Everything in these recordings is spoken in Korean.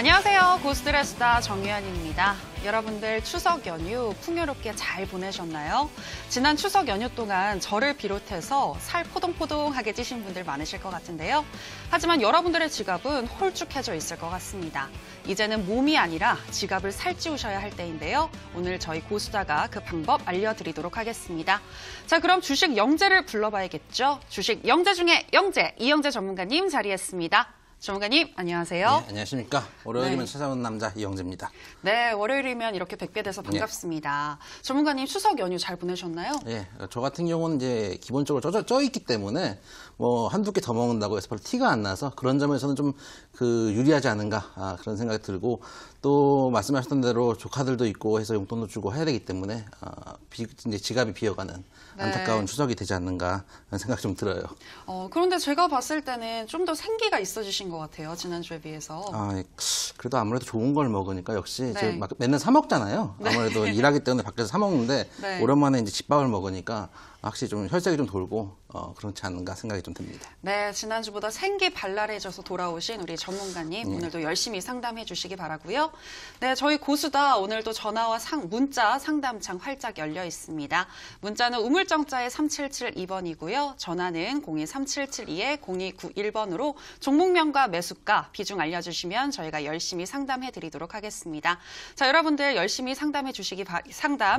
안녕하세요. 고수들의 수다 정유현입니다. 여러분들 추석 연휴 풍요롭게 잘 보내셨나요? 지난 추석 연휴 동안 저를 비롯해서 살 포동포동하게 찌신 분들 많으실 것 같은데요. 하지만 여러분들의 지갑은 홀쭉해져 있을 것 같습니다. 이제는 몸이 아니라 지갑을 살찌우셔야 할 때인데요. 오늘 저희 고수다가 그 방법 알려드리도록 하겠습니다. 자, 그럼 주식 영재를 불러봐야겠죠. 주식 영재 중에 영재, 이영재 전문가님 자리했습니다. 전문가님, 안녕하세요. 네, 안녕하십니까. 월요일이면 찾아온 남자 이영재입니다. 네, 월요일이면 이렇게 뵙게 돼서 반갑습니다. 전문가님, 추석 연휴 잘 보내셨나요? 네, 저 같은 경우는 이제 기본적으로 쪄 있기 때문에 뭐 한두 개 더 먹는다고 해서 별로 티가 안 나서 그런 점에서는 좀 유리하지 않은가 그런 생각이 들고, 또 말씀하셨던 대로 조카들도 있고 해서 용돈도 주고 해야 되기 때문에 이제 지갑이 비어가는 안타까운 추석이 되지 않는가 하는 생각이 좀 들어요. 그런데 제가 봤을 때는 좀 더 생기가 있어지신 것 같아요. 지난주에 비해서. 그래도 아무래도 좋은 걸 먹으니까 역시 네. 이제 막 맨날 사 먹잖아요. 아무래도 일하기 때문에 밖에서 사 먹는데 네. 오랜만에 이제 집밥을 먹으니까 확실히 좀 혈색이 좀 돌고 그렇지 않은가 생각이 좀 듭니다. 네, 지난주보다 생기 발랄해져서 돌아오신 우리 전문가님 오늘도 열심히 상담해 주시기 바라고요. 네, 저희 고수다 오늘도 전화와 문자 상담창 활짝 열려 있습니다. 문자는 우물정자에 3772번이고요. 전화는 023772-0291번으로 종목명과 매수가, 비중 알려주시면 저희가 열심히 상담해 드리도록 하겠습니다. 자, 여러분들 열심히 상담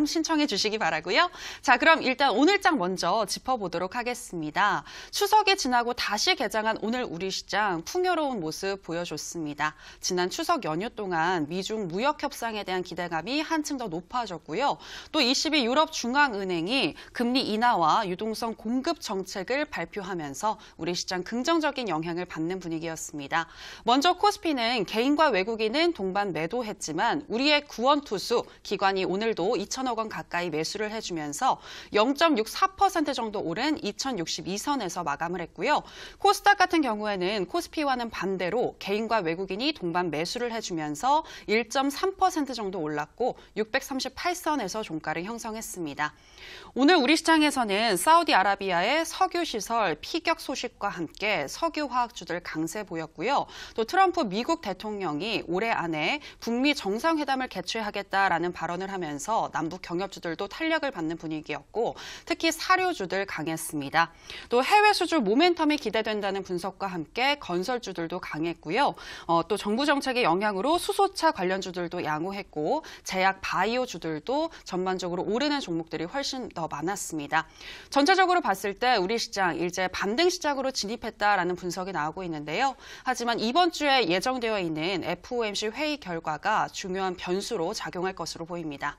신청해 주시기 바라고요. 자, 그럼 일단 오늘장 먼저 짚어보도록 하겠습니다. 추석이 지나고 다시 개장한 오늘 우리 시장 풍요로운 모습 보여줬습니다. 지난 추석 연휴 동안 미중 무역 협상에 대한 기대감이 한층 더 높아졌고요. 또 22 유럽 중앙은행이 금리 인하와 유동성 공급 정책을 발표하면서 우리 시장 긍정적인 영향을 받는 분위기였습니다. 먼저 코스피는 개인과 외국인은 동반 매도했지만 우리의 구원투수 기관이 오늘도 2천억 원 가까이 매수를 해주면서 0.64% 정도 오른 2062선에서 마감을 했고요. 코스닥 같은 경우에는 코스피와는 반대로 개인과 외국인이 동반 매수를 해주면서 1.3% 정도 올랐고 638선에서 종가를 형성했습니다. 오늘 우리 시장에서는 사우디아라비아의 석유시설 피격 소식과 함께 석유화학주들 강세 보였고요. 또 트럼프 미국 대통령이 올해 안에 북미 정상회담을 개최하겠다라는 발언을 하면서 남북 경협주들도 탄력을 받는 분위기였고 특히 사료주들 강했습니다. 또 해외 수주 모멘텀이 기대된다는 분석과 함께 건설주들도 강했고요. 또 정부 정책의 영향으로 수소차 관련주들도 양호했고 제약 바이오주들도 전반적으로 오르는 종목들이 훨씬 더 많았습니다. 전체적으로 봤을 때 우리 시장 이제 반등 시장으로 진입했다라는 분석이 나오고 있는데요. 하지만 이번 주에 예정되어 있는 FOMC 회의 결과가 중요한 변수로 작용할 것으로 보입니다.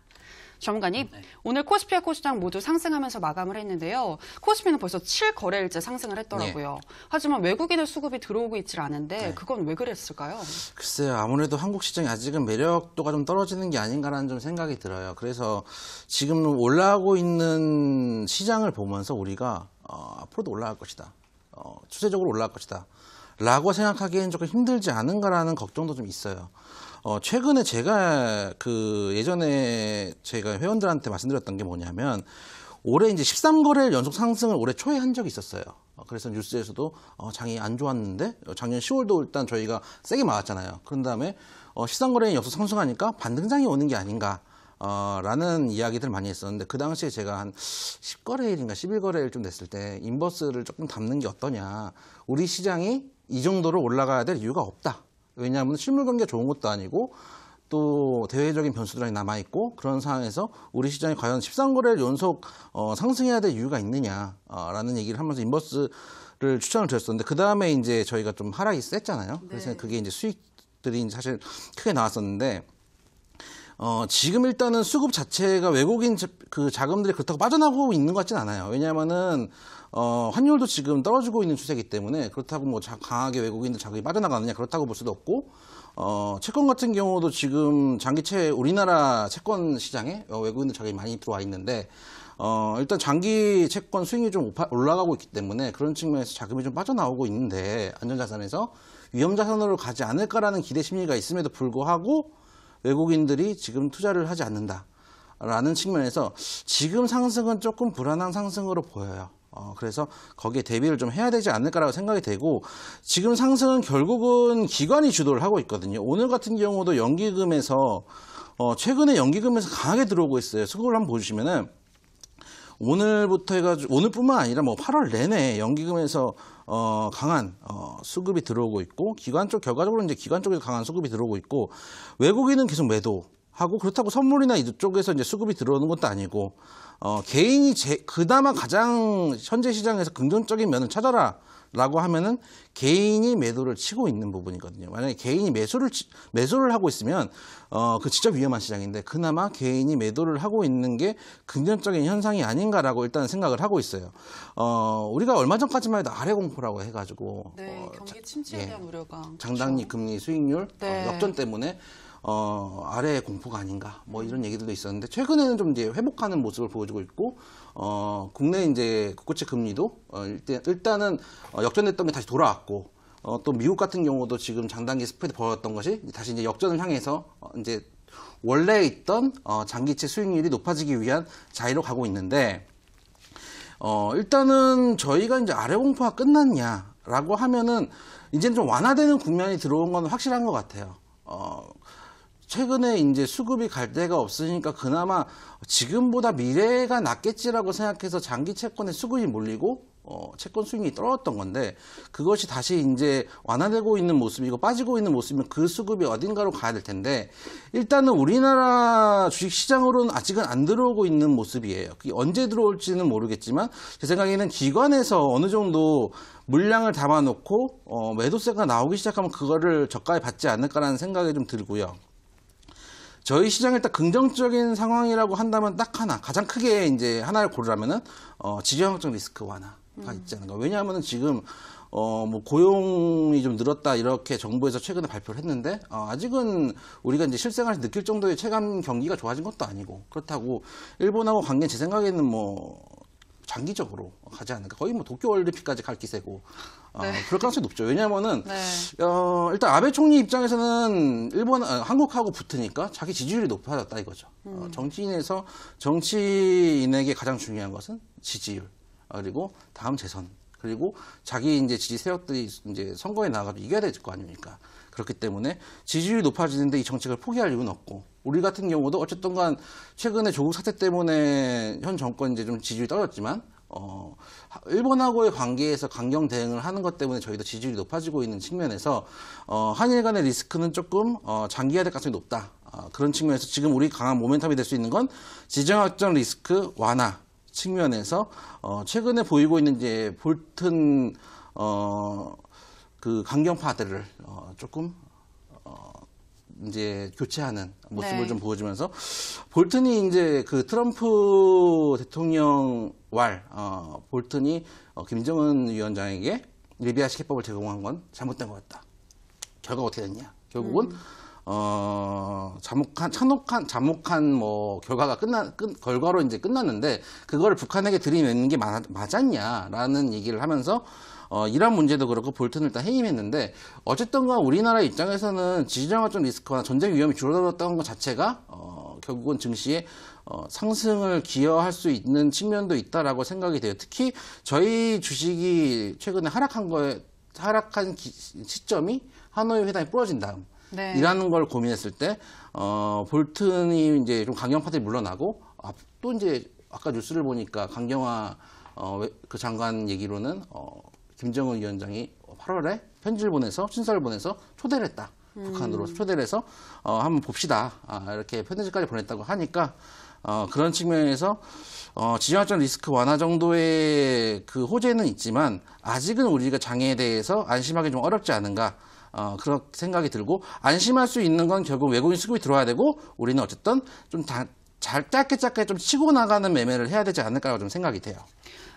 전문가님, 오늘 코스피와 코스닥 모두 상승하면서 마감을 했는데요. 코스피는 벌써 7거래일째 상승을 했더라고요. 하지만 외국인의 수급이 들어오고 있질 않은데 그건 왜 그랬을까요? 글쎄요, 아무래도 한국 시장이 아직은 매력도가 좀 떨어지는 게 아닌가라는 좀 생각이 들어요. 그래서 지금 올라가고 있는 시장을 보면서 우리가 앞으로도 올라갈 것이다. 추세적으로 올라갈 것이다. 라고 생각하기엔 조금 힘들지 않은가라는 걱정도 좀 있어요. 최근에 제가 예전에 제가 회원들한테 말씀드렸던 게 뭐냐면 올해 이제 13거래일 연속 상승을 올해 초에 한 적이 있었어요. 그래서 뉴스에서도 장이 안 좋았는데 작년 10월도 일단 저희가 세게 맞았잖아요. 그런 다음에 13거래일 연속 상승하니까 반등장이 오는 게 아닌가. 라는 이야기들 많이 했었는데 그 당시에 제가 한 10거래일인가 11거래일쯤 됐을 때 인버스를 조금 담는 게 어떠냐. 우리 시장이 이 정도로 올라가야 될 이유가 없다. 왜냐하면 실물 관계가 좋은 것도 아니고 또 대외적인 변수들이 남아있고 그런 상황에서 우리 시장이 과연 13거래일 연속 상승해야 될 이유가 있느냐라는 얘기를 하면서 인버스를 추천을 드렸었는데 그 다음에 이제 저희가 좀 하락이 셌잖아요. 그래서 그게 이제 수익들이 사실 크게 나왔었는데 지금 일단은 수급 자체가 외국인 자금들이 그렇다고 빠져나가고 있는 것 같진 않아요. 왜냐하면은 환율도 지금 떨어지고 있는 추세이기 때문에 그렇다고 뭐 강하게 외국인들 자금이 빠져나가느냐 그렇다고 볼 수도 없고 채권 같은 경우도 지금 장기채 우리나라 채권 시장에 외국인들 자금이 많이 들어와 있는데 일단 장기 채권 수익이 좀 올라가고 있기 때문에 그런 측면에서 자금이 좀 빠져나오고 있는데 안전자산에서 위험자산으로 가지 않을까라는 기대 심리가 있음에도 불구하고 외국인들이 지금 투자를 하지 않는다라는 측면에서 지금 상승은 조금 불안한 상승으로 보여요. 그래서 거기에 대비를 좀 해야 되지 않을까라고 생각이 되고, 지금 상승은 결국은 기관이 주도를 하고 있거든요. 오늘 같은 경우도 연기금에서 최근에 연기금에서 강하게 들어오고 있어요. 수급을 한번 보시면은 오늘부터 해가지고 오늘뿐만 아니라 뭐 8월 내내 연기금에서 강한 수급이 들어오고 있고, 기관 쪽 결과적으로 이제 기관 쪽에서 강한 수급이 들어오고 있고, 외국인은 계속 매도하고, 그렇다고 선물이나 이쪽에서 이제 수급이 들어오는 것도 아니고, 개인이 그나마 가장 현재 시장에서 긍정적인 면을 찾아라라고 하면은 개인이 매도를 치고 있는 부분이거든요. 만약에 개인이 매수를 하고 있으면 그 진짜 위험한 시장인데, 그나마 개인이 매도를 하고 있는 게 긍정적인 현상이 아닌가라고 일단 생각을 하고 있어요. 우리가 얼마 전까지만 해도 아래 공포라고 해가지고 네, 경기 침체에 대한 우려가 장단기 금리 수익률 네. 역전 때문에 아래 공포가 아닌가 뭐 이런 얘기들도 있었는데, 최근에는 좀 이제 회복하는 모습을 보여주고 있고, 국내 이제 국고채 금리도 일단은 역전됐던 게 다시 돌아왔고, 또 미국 같은 경우도 지금 장단기 스프레드 벌었던 것이 다시 이제 역전을 향해서 이제 원래 있던 장기채 수익률이 높아지기 위한 자리로 가고 있는데, 일단은 저희가 이제 아래 공포가 끝났냐라고 하면은 이제는 좀 완화되는 국면이 들어온 건 확실한 것 같아요. 최근에 이제 수급이 갈 데가 없으니까 그나마 지금보다 미래가 낫겠지라고 생각해서 장기 채권에 수급이 몰리고 채권 수익이 떨어졌던 건데, 그것이 다시 이제 완화되고 있는 모습이고 빠지고 있는 모습이면 그 수급이 어딘가로 가야 될 텐데, 일단은 우리나라 주식시장으로는 아직은 안 들어오고 있는 모습이에요. 그게 언제 들어올지는 모르겠지만 제 생각에는 기관에서 어느 정도 물량을 담아놓고 매도세가 나오기 시작하면 그거를 저가에 받지 않을까라는 생각이 좀 들고요. 저희 시장이 일단 긍정적인 상황이라고 한다면 딱 하나, 가장 크게 이제 하나를 고르라면은 지정학적 리스크 완화가 있지 않은가. 왜냐하면은 지금 뭐 고용이 좀 늘었다 이렇게 정부에서 최근에 발표를 했는데, 아직은 우리가 이제 실생활에서 느낄 정도의 체감 경기가 좋아진 것도 아니고, 그렇다고 일본하고 관계는 제 생각에는 뭐 장기적으로 가지 않을까. 거의 뭐 도쿄올림픽까지 갈 기세고, 네. 그럴 가능성이 높죠. 왜냐하면은 네. 일단 아베 총리 입장에서는 한국하고 붙으니까 자기 지지율이 높아졌다 이거죠. 정치인에게 가장 중요한 것은 지지율, 그리고 다음 재선, 그리고 자기 이제 지지 세력들이 이제 선거에 나가서 이겨야 될 거 아닙니까? 그렇기 때문에 지지율이 높아지는데 이 정책을 포기할 이유는 없고, 우리 같은 경우도 어쨌든 간 최근에 조국 사태 때문에 현 정권 이제 좀 지지율이 떨어졌지만, 일본하고의 관계에서 강경 대응을 하는 것 때문에 저희도 지지율이 높아지고 있는 측면에서 한일 간의 리스크는 조금 장기화될 가능성이 높다. 그런 측면에서 지금 우리 강한 모멘텀이 될 수 있는 건 지정학적 리스크 완화 측면에서 최근에 보이고 있는 이제 볼튼 그 강경파들을 조금 이제 교체하는 모습을 네. 좀 보여주면서, 볼튼이 이제 그 트럼프 대통령 볼튼이 김정은 위원장에게 리비아 시계법을 제공한 건 잘못된 것 같다. 결과가 어떻게 됐냐? 결국은 참혹한 뭐 결과로 이제 끝났는데, 그거를 북한에게 들이내는 게 맞았냐라는 얘기를 하면서 이란 문제도 그렇고 볼튼을 일단 해임했는데, 어쨌든 간 우리나라 입장에서는 지정학적 리스크나 전쟁 위험이 줄어들었다는 것 자체가 결국은 증시에 상승을 기여할 수 있는 측면도 있다라고 생각이 돼요. 특히 저희 주식이 최근에 하락한 시점이 하노이 회담이 부러진 다음 네. 이라는 걸 고민했을 때 볼튼이 이제 좀 강경파들이 물러나고, 또 이제 아까 뉴스를 보니까 강경화 그 장관 얘기로는 김정은 위원장이 8월에 편지를 보내서 친서를 보내서 초대를 했다. 북한으로 초대를 해서 한번 봅시다. 이렇게 편지까지 보냈다고 하니까 그런 측면에서 지정학적 리스크 완화 정도의 그 호재는 있지만 아직은 우리가 장애에 대해서 안심하기 좀 어렵지 않은가. 그런 생각이 들고, 안심할 수 있는 건 결국 외국인 수급이 들어와야 되고, 우리는 어쨌든 좀 짧게 좀 치고 나가는 매매를 해야 되지 않을까라고 좀 생각이 돼요.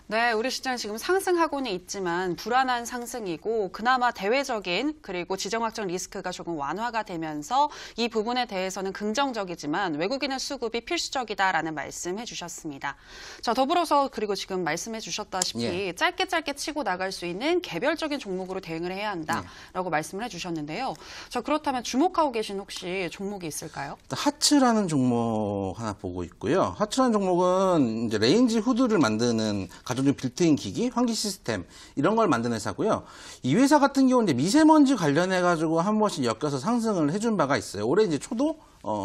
네, 우리 시장 지금 상승하고는 있지만 불안한 상승이고, 그나마 대외적인 그리고 지정학적 리스크가 조금 완화가 되면서 이 부분에 대해서는 긍정적이지만 외국인의 수급이 필수적이다라는 말씀해 주셨습니다. 자, 더불어서 그리고 지금 말씀해 주셨다시피 예. 짧게 치고 나갈 수 있는 개별적인 종목으로 대응을 해야 한다라고 말씀을 해 주셨는데요. 자, 그렇다면 주목하고 계신 혹시 종목이 있을까요? 하츠라는 종목 하나 보고 있고요. 하츠라는 종목은 이제 레인지 후드를 만드는 자동차 빌트인 기기, 환기 시스템 이런 걸 만드는 회사고요. 이 회사 같은 경우는 이제 미세먼지 관련해 가지고 한 번씩 엮여서 상승을 해준 바가 있어요. 올해 이제 초도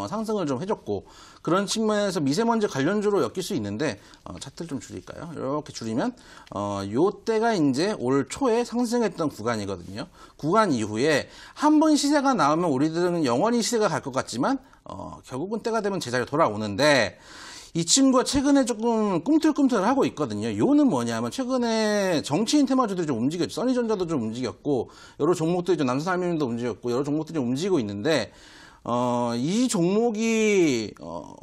상승을 좀 해줬고 그런 측면에서 미세먼지 관련주로 엮일 수 있는데 차트를 좀 줄일까요? 이렇게 줄이면 요때가 이제 올 초에 상승했던 구간이거든요. 구간 이후에 한 번 시세가 나오면 우리들은 영원히 시세가 갈 것 같지만 결국은 때가 되면 제자리로 돌아오는데 이 친구가 최근에 조금 꿈틀꿈틀 하고 있거든요. 요는 뭐냐면 최근에 정치인 테마주들이 좀 움직였죠. 써니전자도 좀 움직였고 여러 종목들이 좀 남산알루미늄도 움직였고 여러 종목들이 좀 움직이고 있는데 이 종목이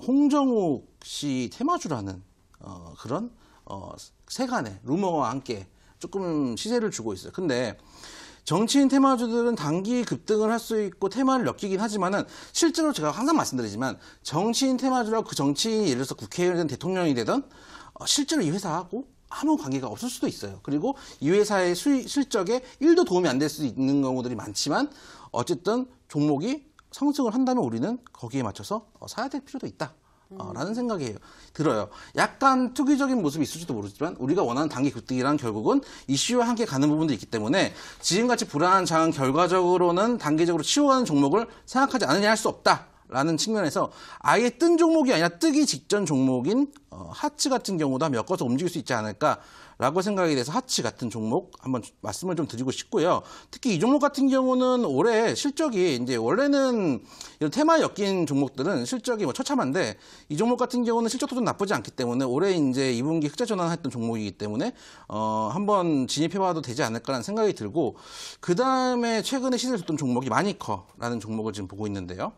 홍정욱 씨 테마주라는 그런 세간의 루머와 함께 조금 시세를 주고 있어요. 근데 정치인 테마주들은 단기 급등을 할 수 있고 테마를 엮이긴 하지만은 실제로 제가 항상 말씀드리지만 정치인 테마주라고 그 정치인이 예를 들어서 국회의원이든 대통령이 되든 실제로 이 회사하고 아무 관계가 없을 수도 있어요. 그리고 이 회사의 실적에 1도 도움이 안 될 수 있는 경우들이 많지만 어쨌든 종목이 상승을 한다면 우리는 거기에 맞춰서 사야 될 필요도 있다. 라는 생각이 들어요. 약간 투기적인 모습이 있을지도 모르지만 우리가 원하는 단기 급등이란 결국은 이슈와 함께 가는 부분도 있기 때문에 지금같이 불안한 장은 결과적으로는 단기적으로 치워가는 종목을 생각하지 않으냐 할 수 없다. 라는 측면에서 아예 뜬 종목이 아니라 뜨기 직전 종목인 하츠 같은 경우도 한번 엮어서 움직일 수 있지 않을까라고 생각이 돼서 하츠 같은 종목 한번 말씀을 좀 드리고 싶고요. 특히 이 종목 같은 경우는 올해 실적이 이제 원래는 이런 테마 엮인 종목들은 실적이 뭐 처참한데 이 종목 같은 경우는 실적도 좀 나쁘지 않기 때문에 올해 이제 2분기 흑자 전환했던 종목이기 때문에 한번 진입해봐도 되지 않을까라는 생각이 들고 그 다음에 최근에 시세를 줬던 종목이 마니커라는 종목을 지금 보고 있는데요.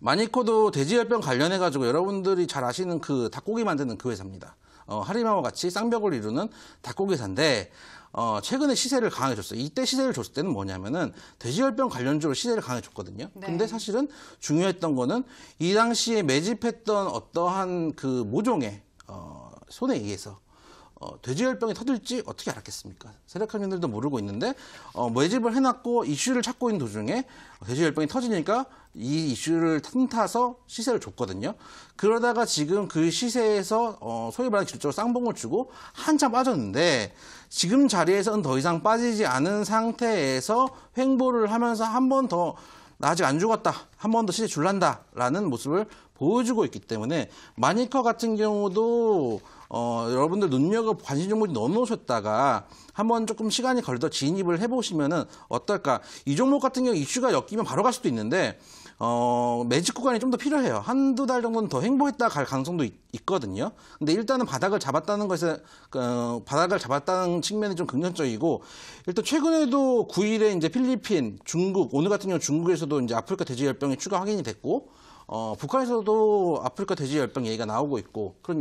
마니커도 돼지열병 관련해가지고 여러분들이 잘 아시는 그 닭고기 만드는 그 회사입니다. 하리마와 같이 쌍벽을 이루는 닭고기 회사인데, 최근에 시세를 강하게 줬어요. 이때 시세를 줬을 때는 뭐냐면은 돼지열병 관련주로 시세를 강하게 줬거든요. 네. 근데 사실은 중요했던 거는 이 당시에 매집했던 어떠한 그 모종의, 손에 의해서 돼지열병이 터질지 어떻게 알았겠습니까? 세력화인들도 모르고 있는데 매집을 해놨고 이슈를 찾고 있는 도중에 돼지열병이 터지니까 이 이슈를 틈타서 시세를 줬거든요. 그러다가 지금 그 시세에서 소위 말하는 기술적으로 쌍봉을 주고 한참 빠졌는데 지금 자리에서는 더 이상 빠지지 않은 상태에서 횡보를 하면서 한 번 더 나 아직 안 죽었다. 한 번 더 시세 줄란다. 라는 모습을 보여주고 있기 때문에 마니커 같은 경우도 여러분들 눈여겨 관심 종목이 넣어놓으셨다가 한번 조금 시간이 걸려 진입을 해보시면은 어떨까. 이 종목 같은 경우 이슈가 엮이면 바로 갈 수도 있는데 매직 구간이 좀 더 필요해요. 한두 달 정도는 더 횡보했다 갈 가능성도 있거든요. 근데 일단은 바닥을 잡았다는 것에 바닥을 잡았다는 측면이 좀 긍정적이고 일단 최근에도 9일에 이제 필리핀, 중국 오늘 같은 경우 중국에서도 이제 아프리카 돼지열병이 추가 확인이 됐고 북한에서도 아프리카 돼지열병 얘기가 나오고 있고 그런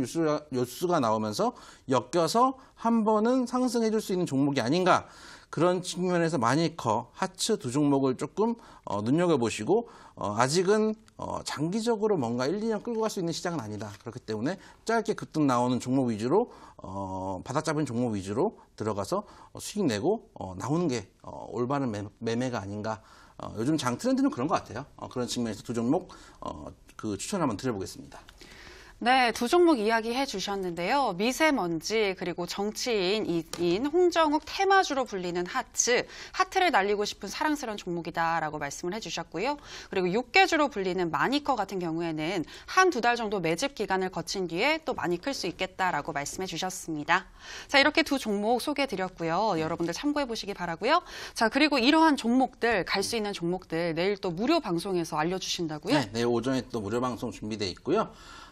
뉴스가 나오면서 엮여서 한 번은 상승해 줄 수 있는 종목이 아닌가. 그런 측면에서 마니커, 하츠 두 종목을 조금 눈여겨보시고 아직은 장기적으로 뭔가 1, 2년 끌고 갈 수 있는 시장은 아니다. 그렇기 때문에 짧게 급등 나오는 종목 위주로 바닥 잡은 종목 위주로 들어가서 수익 내고 나오는 게 올바른 매매가 아닌가. 요즘 장 트렌드는 그런 것 같아요. 그런 측면에서 두 종목 추천 한번 드려보겠습니다. 네, 두 종목 이야기해 주셨는데요. 미세먼지 그리고 정치인인 홍정욱 테마주로 불리는 하츠, 하트를 날리고 싶은 사랑스러운 종목이다라고 말씀을 해주셨고요. 그리고 육개주로 불리는 마니커 같은 경우에는 한두 달 정도 매집 기간을 거친 뒤에 또 많이 클 수 있겠다라고 말씀해 주셨습니다. 자, 이렇게 두 종목 소개해 드렸고요. 여러분들 참고해 보시기 바라고요. 자, 그리고 이러한 종목들, 갈 수 있는 종목들 내일 또 무료 방송에서 알려주신다고요? 네, 내일 오전에 또 무료 방송 준비되어 있고요.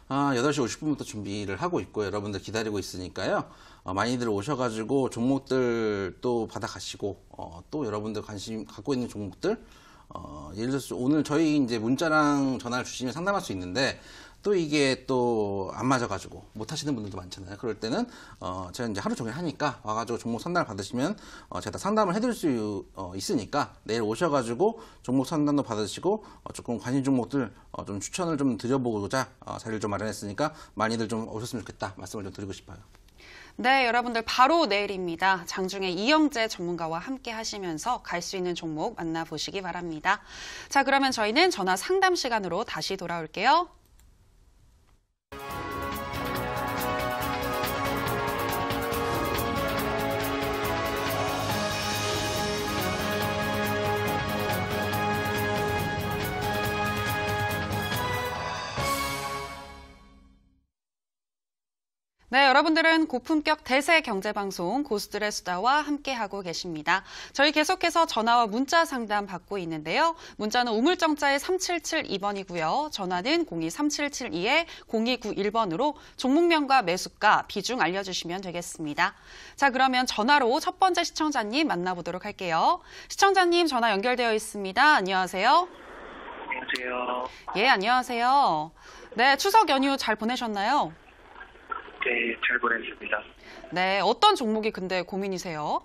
8시 50분부터 준비를 하고 있고 여러분들 기다리고 있으니까요. 많이들 오셔가지고 종목들 또 받아가시고 또 여러분들 관심 갖고 있는 종목들 예를 들어서 오늘 저희 이제 문자랑 전화를 주시면 상담할 수 있는데 또 이게 또 안 맞아가지고 못 하시는 분들도 많잖아요. 그럴 때는 제가 이제 하루 종일 하니까 와가지고 종목 상담을 받으시면 제가 다 상담을 해드릴 수 있으니까 내일 오셔가지고 종목 상담도 받으시고 조금 관심 종목들 좀 추천을 좀 드려보고자 자리를 좀 마련했으니까 많이들 좀 오셨으면 좋겠다 말씀을 좀 드리고 싶어요. 네, 여러분들 바로 내일입니다. 장중에 이영재 전문가와 함께 하시면서 갈 수 있는 종목 만나보시기 바랍니다. 자, 그러면 저희는 전화 상담 시간으로 다시 돌아올게요. 네, 여러분들은 고품격 대세 경제방송 고수들의 수다와 함께하고 계십니다. 저희 계속해서 전화와 문자 상담 받고 있는데요. 문자는 우물정자에 3772번이고요. 전화는 023772-0291번으로 종목명과 매수가, 비중 알려주시면 되겠습니다. 자, 그러면 전화로 첫 번째 시청자님 만나보도록 할게요. 시청자님 전화 연결되어 있습니다. 안녕하세요. 안녕하세요. 예, 안녕하세요. 네, 추석 연휴 잘 보내셨나요? 네, 잘 보냈습니다. 네, 어떤 종목이 근데 고민이세요?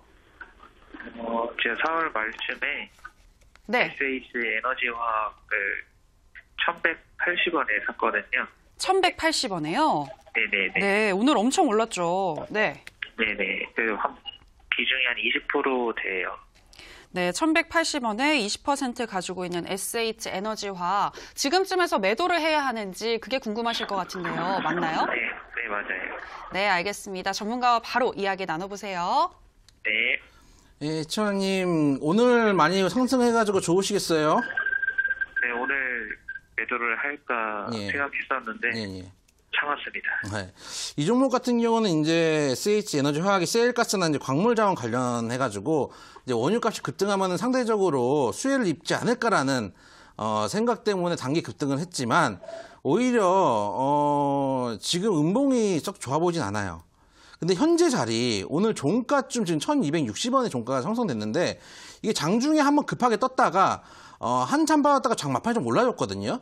제가 4월 말쯤에 네, SH 에너지화학을 1,180원에 샀거든요. 1,180원에요. 네네네. 네, 오늘 엄청 올랐죠. 네. 네네. 그리고 비중이 한 20% 돼요. 네, 1,180원에 20% 가지고 있는 SH 에너지화. 지금쯤에서 매도를 해야 하는지 그게 궁금하실 것 같은데요. 맞나요? 네, 네, 맞아요. 네, 알겠습니다. 전문가와 바로 이야기 나눠보세요. 네. 예, 시청자님 오늘 많이 상승해가지고 좋으시겠어요? 네, 오늘 매도를 할까 예. 생각했었는데 예, 예. 참았습니다. 네. 이 종목 같은 경우는 이제 SH 에너지 화학이 세일가스나 이제 광물 자원 관련해가지고 이제 원유값이 급등하면은 상대적으로 수혜를 입지 않을까라는 생각 때문에 단기 급등을 했지만 오히려 지금 음봉이 썩 좋아 보이진 않아요. 근데 현재 자리 오늘 종가쯤 지금 1,260원의 종가가 형성됐는데 이게 장중에 한번 급하게 떴다가 한참 받았다가 장막판에 좀 올라졌거든요.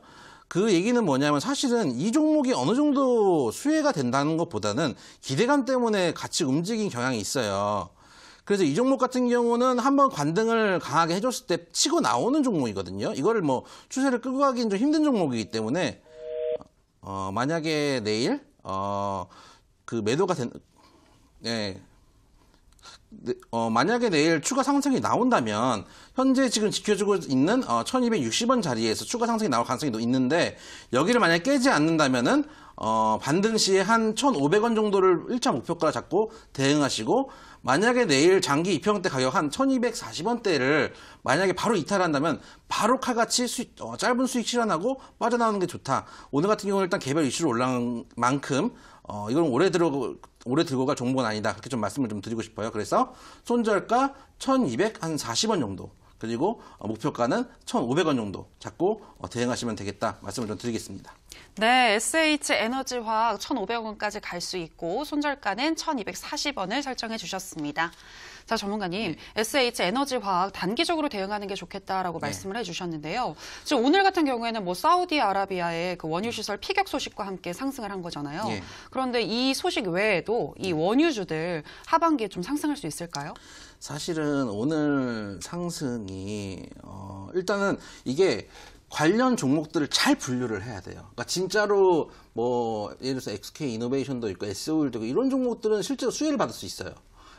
그 얘기는 뭐냐면 사실은 이 종목이 어느 정도 수혜가 된다는 것보다는 기대감 때문에 같이 움직인 경향이 있어요. 그래서 이 종목 같은 경우는 한번 관등을 강하게 해줬을 때 치고 나오는 종목이거든요. 이거를 뭐 추세를 끌고 가기는 좀 힘든 종목이기 때문에 만약에 내일 그 매도가 만약에 내일 추가 상승이 나온다면 현재 지금 지켜주고 있는 1260원 자리에서 추가 상승이 나올 가능성이 있는데 여기를 만약에 깨지 않는다면은 반등 시에 한 1,500원 정도를 1차 목표가로 잡고 대응하시고 만약에 내일 장기 입형때 가격 한 1,240원대를 만약에 바로 이탈한다면 바로 칼같이 짧은 수익 실현하고 빠져나오는 게 좋다. 오늘 같은 경우는 일단 개별 이슈로 올라온 만큼 이건 오래 들고 갈 종목은 아니다. 그렇게 좀 말씀을 좀 드리고 싶어요. 그래서 손절가 1,240원 정도 그리고 목표가는 1,500원 정도 잡고 대응하시면 되겠다. 말씀을 좀 드리겠습니다. 네, SH 에너지화학 1,500원까지 갈 수 있고 손절가는 1,240원을 설정해 주셨습니다. 자, 전문가님, SH 에너지화학 단기적으로 대응하는 게 좋겠다라고 말씀을 해주셨는데요. 지금 오늘 같은 경우에는 뭐 사우디아라비아의 그 원유 시설 피격 소식과 함께 상승을 한 거잖아요. 예. 그런데 이 소식 외에도 이 원유주들 하반기에 좀 상승할 수 있을까요? 사실은 오늘 상승이 일단은 이게 관련 종목들을 잘 분류를 해야 돼요. 그러니까 진짜로 뭐 예를 들어서 XK 이노베이션도 있고 SO일도 있고 이런 종목들은 실제로 수혜를 받을 수 있어요.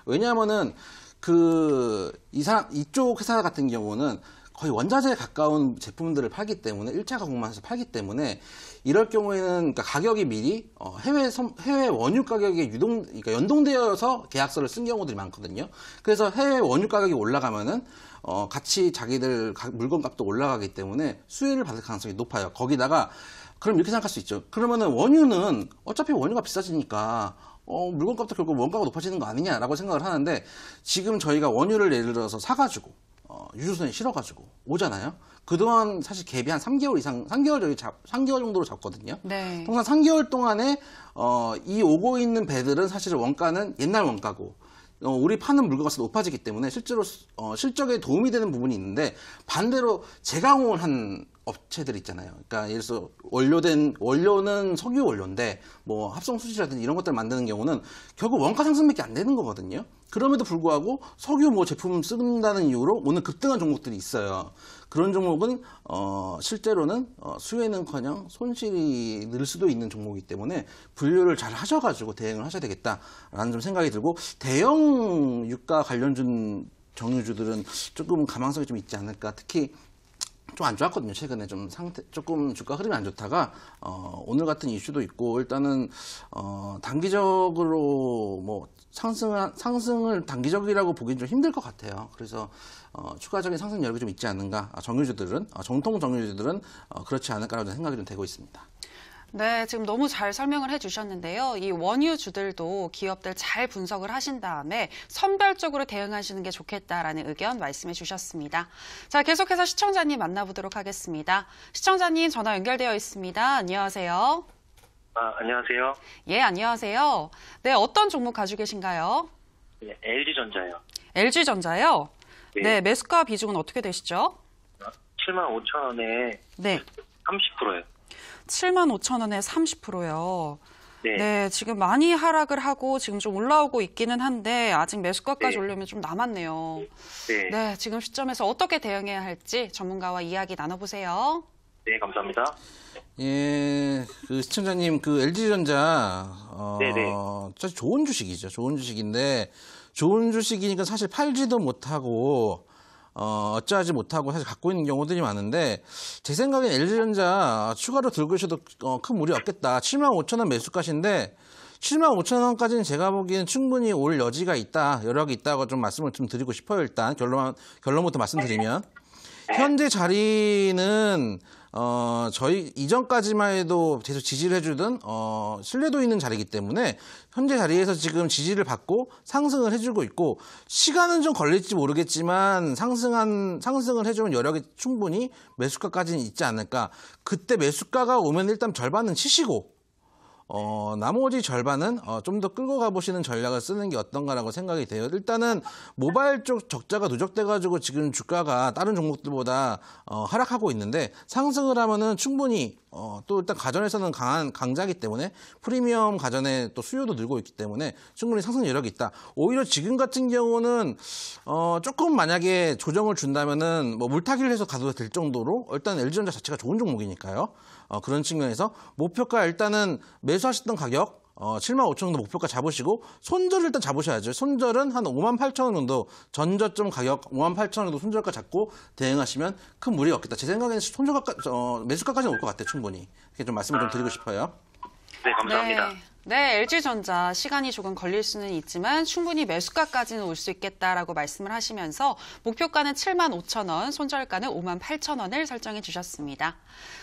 왜냐하면은 이쪽 회사 같은 경우는 거의 원자재에 가까운 제품들을 팔기 때문에 1차 가공만 해서 팔기 때문에 이럴 경우에는 그러니까 가격이 미리 해외 원유 가격에 그러니까 연동되어서 계약서를 쓴 경우들이 많거든요. 그래서 해외 원유 가격이 올라가면은 같이 자기들 물건값도 올라가기 때문에 수혜를 받을 가능성이 높아요. 거기다가 그럼 이렇게 생각할 수 있죠. 그러면은 원유는 어차피 원유가 비싸지니까 물건값도 결국 원가가 높아지는 거 아니냐라고 생각을 하는데 지금 저희가 원유를 예를 들어서 사가지고 유조선에 실어가지고 오잖아요. 그동안 사실 갭이 한 3개월 이상, 3개월 정도로 잡거든요. 네. 통상 3개월 동안에 이 오고 있는 배들은 사실 원가는 옛날 원가고 우리 파는 물건값이 높아지기 때문에 실제로 실적에 도움이 되는 부분이 있는데 반대로 재가공을 한 업체들 있잖아요. 그러니까 예를 들어서 원료는 석유 원료인데 뭐 합성 수지라든지 이런 것들 만드는 경우는 결국 원가 상승밖에 안 되는 거거든요. 그럼에도 불구하고 석유 뭐 제품 쓴다는 이유로 오늘 급등한 종목들이 있어요. 그런 종목은 실제로는 수혜는커녕 손실이 늘 수도 있는 종목이기 때문에 분류를 잘 하셔가지고 대응을 하셔야 되겠다라는 좀 생각이 들고 대형 유가 관련준 정유주들은 조금 가망성이 좀 있지 않을까. 특히 좀 안 좋았거든요. 최근에 조금 주가 흐름이 안 좋다가 오늘 같은 이슈도 있고 일단은 단기적으로 뭐 상승을 단기적이라고 보기는 좀 힘들 것 같아요. 그래서 추가적인 상승 여력이 좀 있지 않는가. 정통 정유주들은 그렇지 않을까라는 생각이 좀 되고 있습니다. 네, 지금 너무 잘 설명을 해주셨는데요. 이 원유주들도 기업들 잘 분석을 하신 다음에 선별적으로 대응하시는 게 좋겠다라는 의견 말씀해 주셨습니다. 자, 계속해서 시청자님 만나보도록 하겠습니다. 시청자님 전화 연결되어 있습니다. 안녕하세요. 안녕하세요. 예, 안녕하세요. 네, 어떤 종목 가지고 계신가요? 네, LG전자요. LG전자요? 네. 네, 매수가 비중은 어떻게 되시죠? 75,000원에 네. 30%요. 75,000원에 30%요. 네. 네, 지금 많이 하락을 하고 지금 좀 올라오고 있기는 한데 아직 매수가까지 네. 오려면 좀 남았네요. 네. 네, 지금 시점에서 어떻게 대응해야 할지 전문가와 이야기 나눠보세요. 네, 감사합니다. 예, 그 시청자님, 그 LG전자, 네네. 사실 좋은 주식이죠. 좋은 주식인데, 좋은 주식이니까 사실 팔지도 못하고, 어찌하지 못하고 사실 갖고 있는 경우들이 많은데, 제 생각엔 LG전자 추가로 들고 있어도 큰 무리 없겠다. 75,000원 매수가신데, 75,000원까지는 제가 보기에는 충분히 올 여지가 있다, 여력이 있다고 좀 말씀을 좀 드리고 싶어요. 일단 결론부터 말씀드리면. 현재 자리는 저희 이전까지만 해도 계속 지지를 해주던 신뢰도 있는 자리이기 때문에 현재 자리에서 지금 지지를 받고 상승을 해주고 있고 시간은 좀 걸릴지 모르겠지만 상승을 해주면 여력이 충분히 매수가까지는 있지 않을까. 그때 매수가가 오면 일단 절반은 치시고 나머지 절반은 좀 더 끌고 가보시는 전략을 쓰는 게 어떤가라고 생각이 돼요. 일단은 모바일 쪽 적자가 누적돼가지고 지금 주가가 다른 종목들보다 하락하고 있는데 상승을 하면은 충분히 또 일단 가전에서는 강한 강자이기 때문에 프리미엄 가전에 또 수요도 늘고 있기 때문에 충분히 상승 여력이 있다. 오히려 지금 같은 경우는 조금 만약에 조정을 준다면은 뭐 물타기를 해서 가도 될 정도로 일단 LG전자 자체가 좋은 종목이니까요. 그런 측면에서 목표가 일단은 매수하셨던 가격 75,000원 정도 목표가 잡으시고 손절을 일단 잡으셔야죠. 손절은 한 58,000원 정도 전저점 가격 58,000원 정도 손절가 잡고 대응하시면 큰 무리가 없겠다. 제 생각에는 매수가까지는 올 것 같아요. 충분히. 이렇게 좀 말씀을 좀 드리고 싶어요. 네, 감사합니다. 네, LG전자 시간이 조금 걸릴 수는 있지만 충분히 매수가까지는 올 수 있겠다라고 말씀을 하시면서 목표가는 75,000원, 손절가는 58,000원을 설정해 주셨습니다.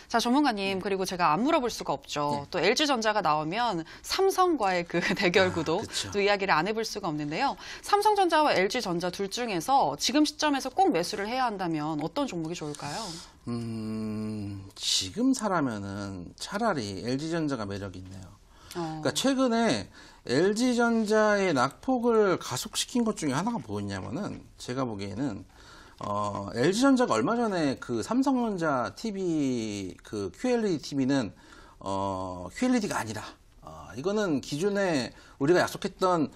자, 전문가님, 그리고 제가 안 물어볼 수가 없죠. 네. 또 LG전자가 나오면 삼성과의 그 대결 구도 그쵸. 또 이야기를 안 해볼 수가 없는데요. 삼성전자와 LG전자 둘 중에서 지금 시점에서 꼭 매수를 해야 한다면 어떤 종목이 좋을까요? 지금 사라면은 차라리 LG전자가 매력이 있네요. 그러니까 최근에 LG전자의 낙폭을 가속시킨 것 중에 하나가 뭐였냐면은 제가 보기에는 LG전자가 얼마 전에 그 삼성전자 TV 그 QLED TV는 QLED가 아니라 이거는 기존에 우리가 약속했던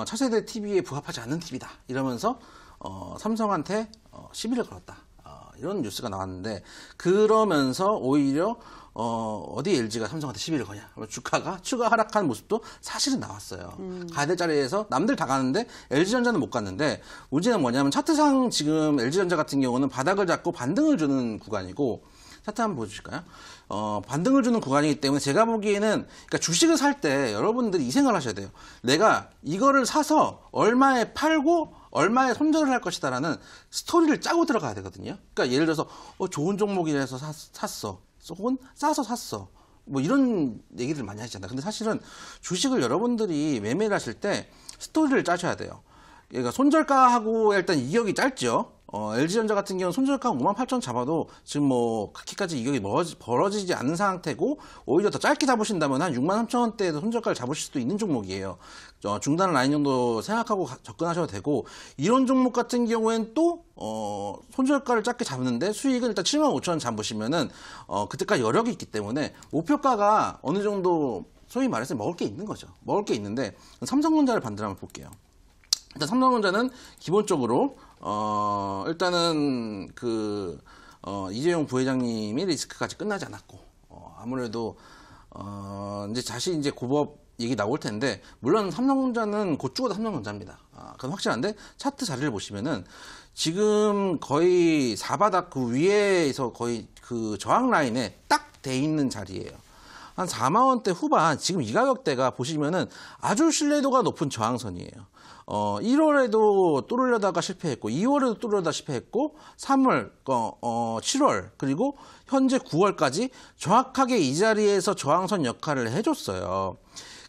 차세대 TV에 부합하지 않는 TV다 이러면서 삼성한테 시비를 걸었다. 이런 뉴스가 나왔는데 그러면서 오히려 어디 LG가 삼성한테 시비를 거냐. 주가가 추가 하락한 모습도 사실은 나왔어요. 가야 될 자리에서 남들 다 가는데 LG전자는 못 갔는데 문제는 뭐냐면 차트상 지금 LG전자 같은 경우는 바닥을 잡고 반등을 주는 구간이고 차트 한번 보여주실까요? 반등을 주는 구간이기 때문에 제가 보기에는 그러니까 주식을 살 때 여러분들이 이 생각을 하셔야 돼요. 내가 이거를 사서 얼마에 팔고 얼마에 손절을 할 것이다라는 스토리를 짜고 들어가야 되거든요. 그러니까 예를 들어서 좋은 종목이라서 샀어. 혹은 싸서 샀어. 뭐 이런 얘기를 많이 하시잖아요. 근데 사실은 주식을 여러분들이 매매를 하실 때 스토리를 짜셔야 돼요. 그러니까 손절가하고 일단 이격이 짧죠. LG전자 같은 경우는 손절가 58,000원 잡아도 지금 뭐 그렇게까지 이격이 벌어지지 않는 상태고 오히려 더 짧게 잡으신다면 한 63,000원대에도 손절가를 잡으실 수도 있는 종목이에요. 중단 라인 정도 생각하고 접근하셔도 되고 이런 종목 같은 경우에는 또 손절가를 짧게 잡는데 수익은 일단 75,000원 잡으시면은 그때까지 여력이 있기 때문에 목표가가 어느 정도 소위 말해서 먹을 게 있는 거죠. 먹을 게 있는데 삼성전자를 반대로 한번 볼게요. 일단 삼성전자는 기본적으로 일단은 이재용 부회장님이 리스크까지 끝나지 않았고 아무래도 이제 고법 얘기 나올 텐데 물론 삼성전자는 곧 죽어도 삼성전자입니다. 그건 확실한데 차트 자리를 보시면은 지금 거의 4바닥 그 위에서 거의 그 저항 라인에 딱 돼 있는 자리예요. 한 4만 원대 후반, 지금 이 가격대가 보시면은 아주 신뢰도가 높은 저항선이에요. 1월에도 뚫으려다가 실패했고, 2월에도 뚫으려다가 실패했고, 3월, 7월, 그리고 현재 9월까지 정확하게 이 자리에서 저항선 역할을 해줬어요.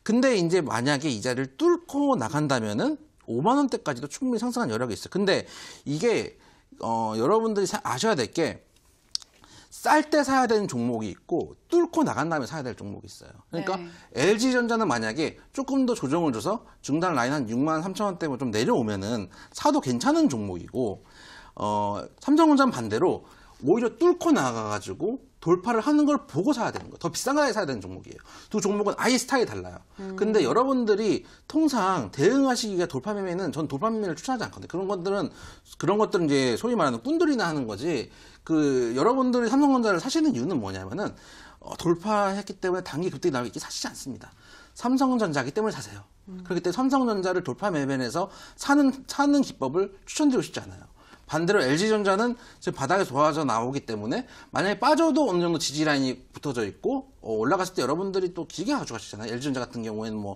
근데 이제 만약에 이 자리를 뚫고 나간다면은 5만 원대까지도 충분히 상승한 여력이 있어요. 근데 이게 여러분들이 아셔야 될 게 쌀 때 사야 되는 종목이 있고 뚫고 나간 다음에 사야 될 종목이 있어요. 그러니까 네. LG전자는 만약에 조금 더 조정을 줘서 중단 라인 한 6만 3천 원대면 좀 내려오면은 사도 괜찮은 종목이고 삼성전자는 반대로 오히려 뚫고 나가가지고 돌파를 하는 걸 보고 사야 되는 거예요. 더 비싼 가격에 사야 되는 종목이에요. 두 종목은 아예 스타일이 달라요. 근데 여러분들이 통상 대응하시기가 돌파 매매는 전 돌파 매매를 추천하지 않거든요. 그런 것들은 이제 소위 말하는 꾼들이나 하는 거지. 여러분들이 삼성전자를 사시는 이유는 뭐냐면은 돌파했기 때문에 단기 급등이 나오기 사시지 않습니다. 삼성전자기 때문에 사세요. 그렇기 때문에 삼성전자를 돌파 매매해서 사는 기법을 추천드리고 싶지 않아요. 반대로 LG전자는 지금 바닥에 좋아져 나오기 때문에 만약에 빠져도 어느 정도 지지 라인이 붙어져 있고 올라갔을 때 여러분들이 또 길게 가져가시잖아요. LG전자 같은 경우에는 뭐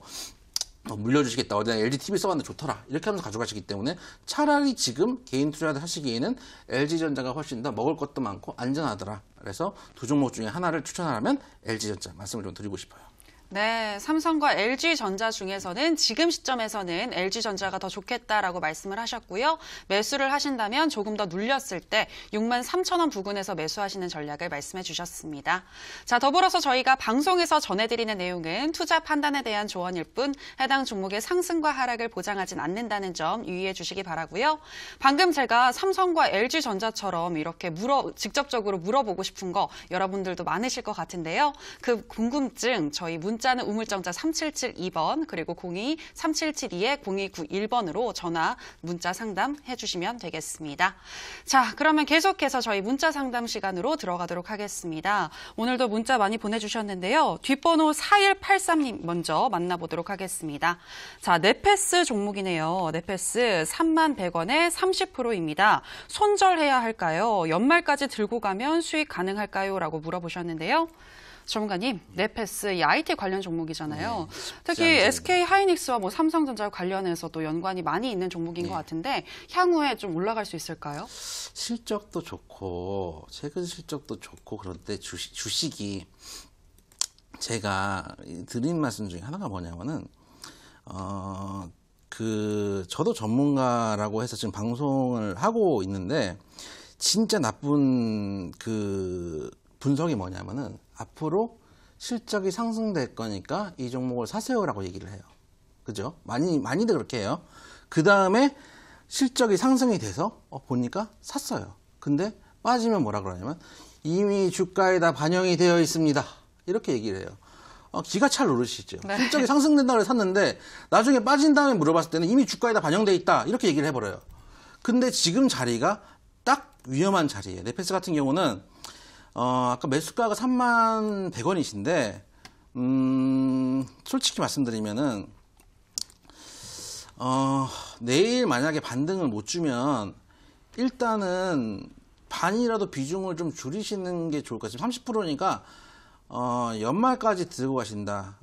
물려주시겠다. 어디다 LGTV 써봤는데 좋더라. 이렇게 하면서 가져가시기 때문에 차라리 지금 개인 투자를 하시기에는 LG전자가 훨씬 더 먹을 것도 많고 안전하더라. 그래서 두 종목 중에 하나를 추천하라면 LG전자 말씀을 좀 드리고 싶어요. 네, 삼성과 LG전자 중에서는 지금 시점에서는 LG전자가 더 좋겠다라고 말씀을 하셨고요. 매수를 하신다면 조금 더 눌렸을 때 6만 3천 원 부근에서 매수하시는 전략을 말씀해 주셨습니다. 자, 더불어서 저희가 방송에서 전해드리는 내용은 투자 판단에 대한 조언일 뿐 해당 종목의 상승과 하락을 보장하진 않는다는 점 유의해 주시기 바라고요. 방금 제가 삼성과 LG전자처럼 이렇게 직접적으로 물어보고 싶은 거 여러분들도 많으실 것 같은데요. 그 궁금증 저희 문자는 우물정자 3772번 그리고 02-3772-0291번으로 전화 문자 상담해 주시면 되겠습니다. 자, 그러면 계속해서 저희 문자 상담 시간으로 들어가도록 하겠습니다. 오늘도 문자 많이 보내주셨는데요. 뒷번호 4183님 먼저 만나보도록 하겠습니다. 자, 넷패스 종목이네요. 넷패스 31,100원에 30%입니다. 손절해야 할까요? 연말까지 들고 가면 수익 가능할까요? 라고 물어보셨는데요. 전문가님, 넷패스 이 IT 관련 종목이잖아요. 네, 특히 SK 하이닉스와 뭐 삼성전자 관련해서도 연관이 많이 있는 종목인 것 같은데 향후에 좀 올라갈 수 있을까요? 실적도 좋고 최근 실적도 좋고 그런데 주식이 제가 드린 말씀 중에 하나가 뭐냐면은 저도 전문가라고 해서 지금 방송을 하고 있는데 진짜 나쁜 분석이 뭐냐면은 앞으로 실적이 상승될 거니까 이 종목을 사세요라고 얘기를 해요. 그죠? 많이들 그렇게 해요. 그 다음에 실적이 상승이 돼서 보니까 샀어요. 근데 빠지면 뭐라 그러냐면 이미 주가에 다 반영이 되어 있습니다. 이렇게 얘기를 해요. 기가 찰 노릇이죠. 네. 실적이 상승된다고 해서 샀는데 나중에 빠진 다음에 물어봤을 때는 이미 주가에 다 반영돼 있다. 이렇게 얘기를 해버려요. 근데 지금 자리가 딱 위험한 자리예요. 넷패스 같은 경우는 아까 매수가가 3만 100원이신데 솔직히 말씀드리면은 내일 만약에 반등을 못 주면 일단은 반이라도 비중을 좀 줄이시는 게 좋을 것 같아요. 지금 30%니까 연말까지 들고 가신다.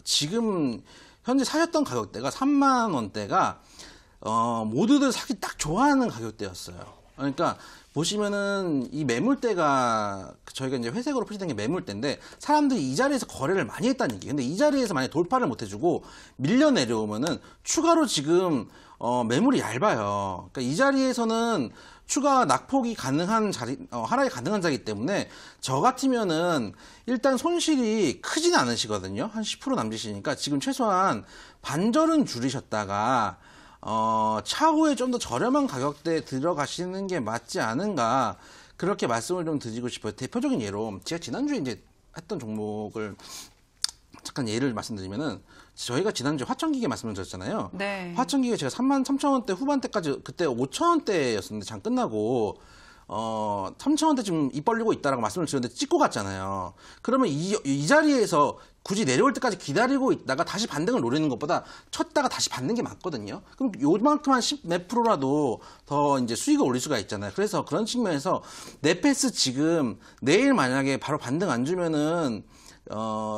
지금 현재 사셨던 가격대가 3만 원대가 모두들 사기 딱 좋아하는 가격대였어요. 그러니까 보시면은 이 매물대가 저희가 이제 회색으로 표시된 게 매물대인데 사람들이 이 자리에서 거래를 많이 했다는 얘기예요. 근데 이 자리에서 만약에 돌파를 못 해주고 밀려 내려오면은 추가로 지금 매물이 얇아요. 그러니까 이 자리에서는 추가 낙폭이 가능한 자리, 하락이 가능한 자리이기 때문에 저 같으면은 일단 손실이 크진 않으시거든요. 한 10% 남짓이니까 지금 최소한 반절은 줄이셨다가 차후에 좀 더 저렴한 가격대에 들어가시는 게 맞지 않은가 그렇게 말씀을 좀 드리고 싶어요. 대표적인 예로 제가 지난주에 이제 했던 종목을 잠깐 예를 말씀드리면은 저희가 지난주에 화천기계 말씀을 드렸잖아요. 네. 화천기계 제가 3만 3천 원대 후반대까지 그때 5천 원대였었는데 장 끝나고 3천 원대 지금 입 벌리고 있다라고 말씀을 드렸는데 찍고 갔잖아요. 그러면 이 자리에서 굳이 내려올 때까지 기다리고 있다가 다시 반등을 노리는 것보다 쳤다가 다시 받는 게 맞거든요. 그럼 요만큼 한 10 몇 프로라도 더 이제 수익을 올릴 수가 있잖아요. 그래서 그런 측면에서 넷패스 지금 내일 만약에 바로 반등 안 주면은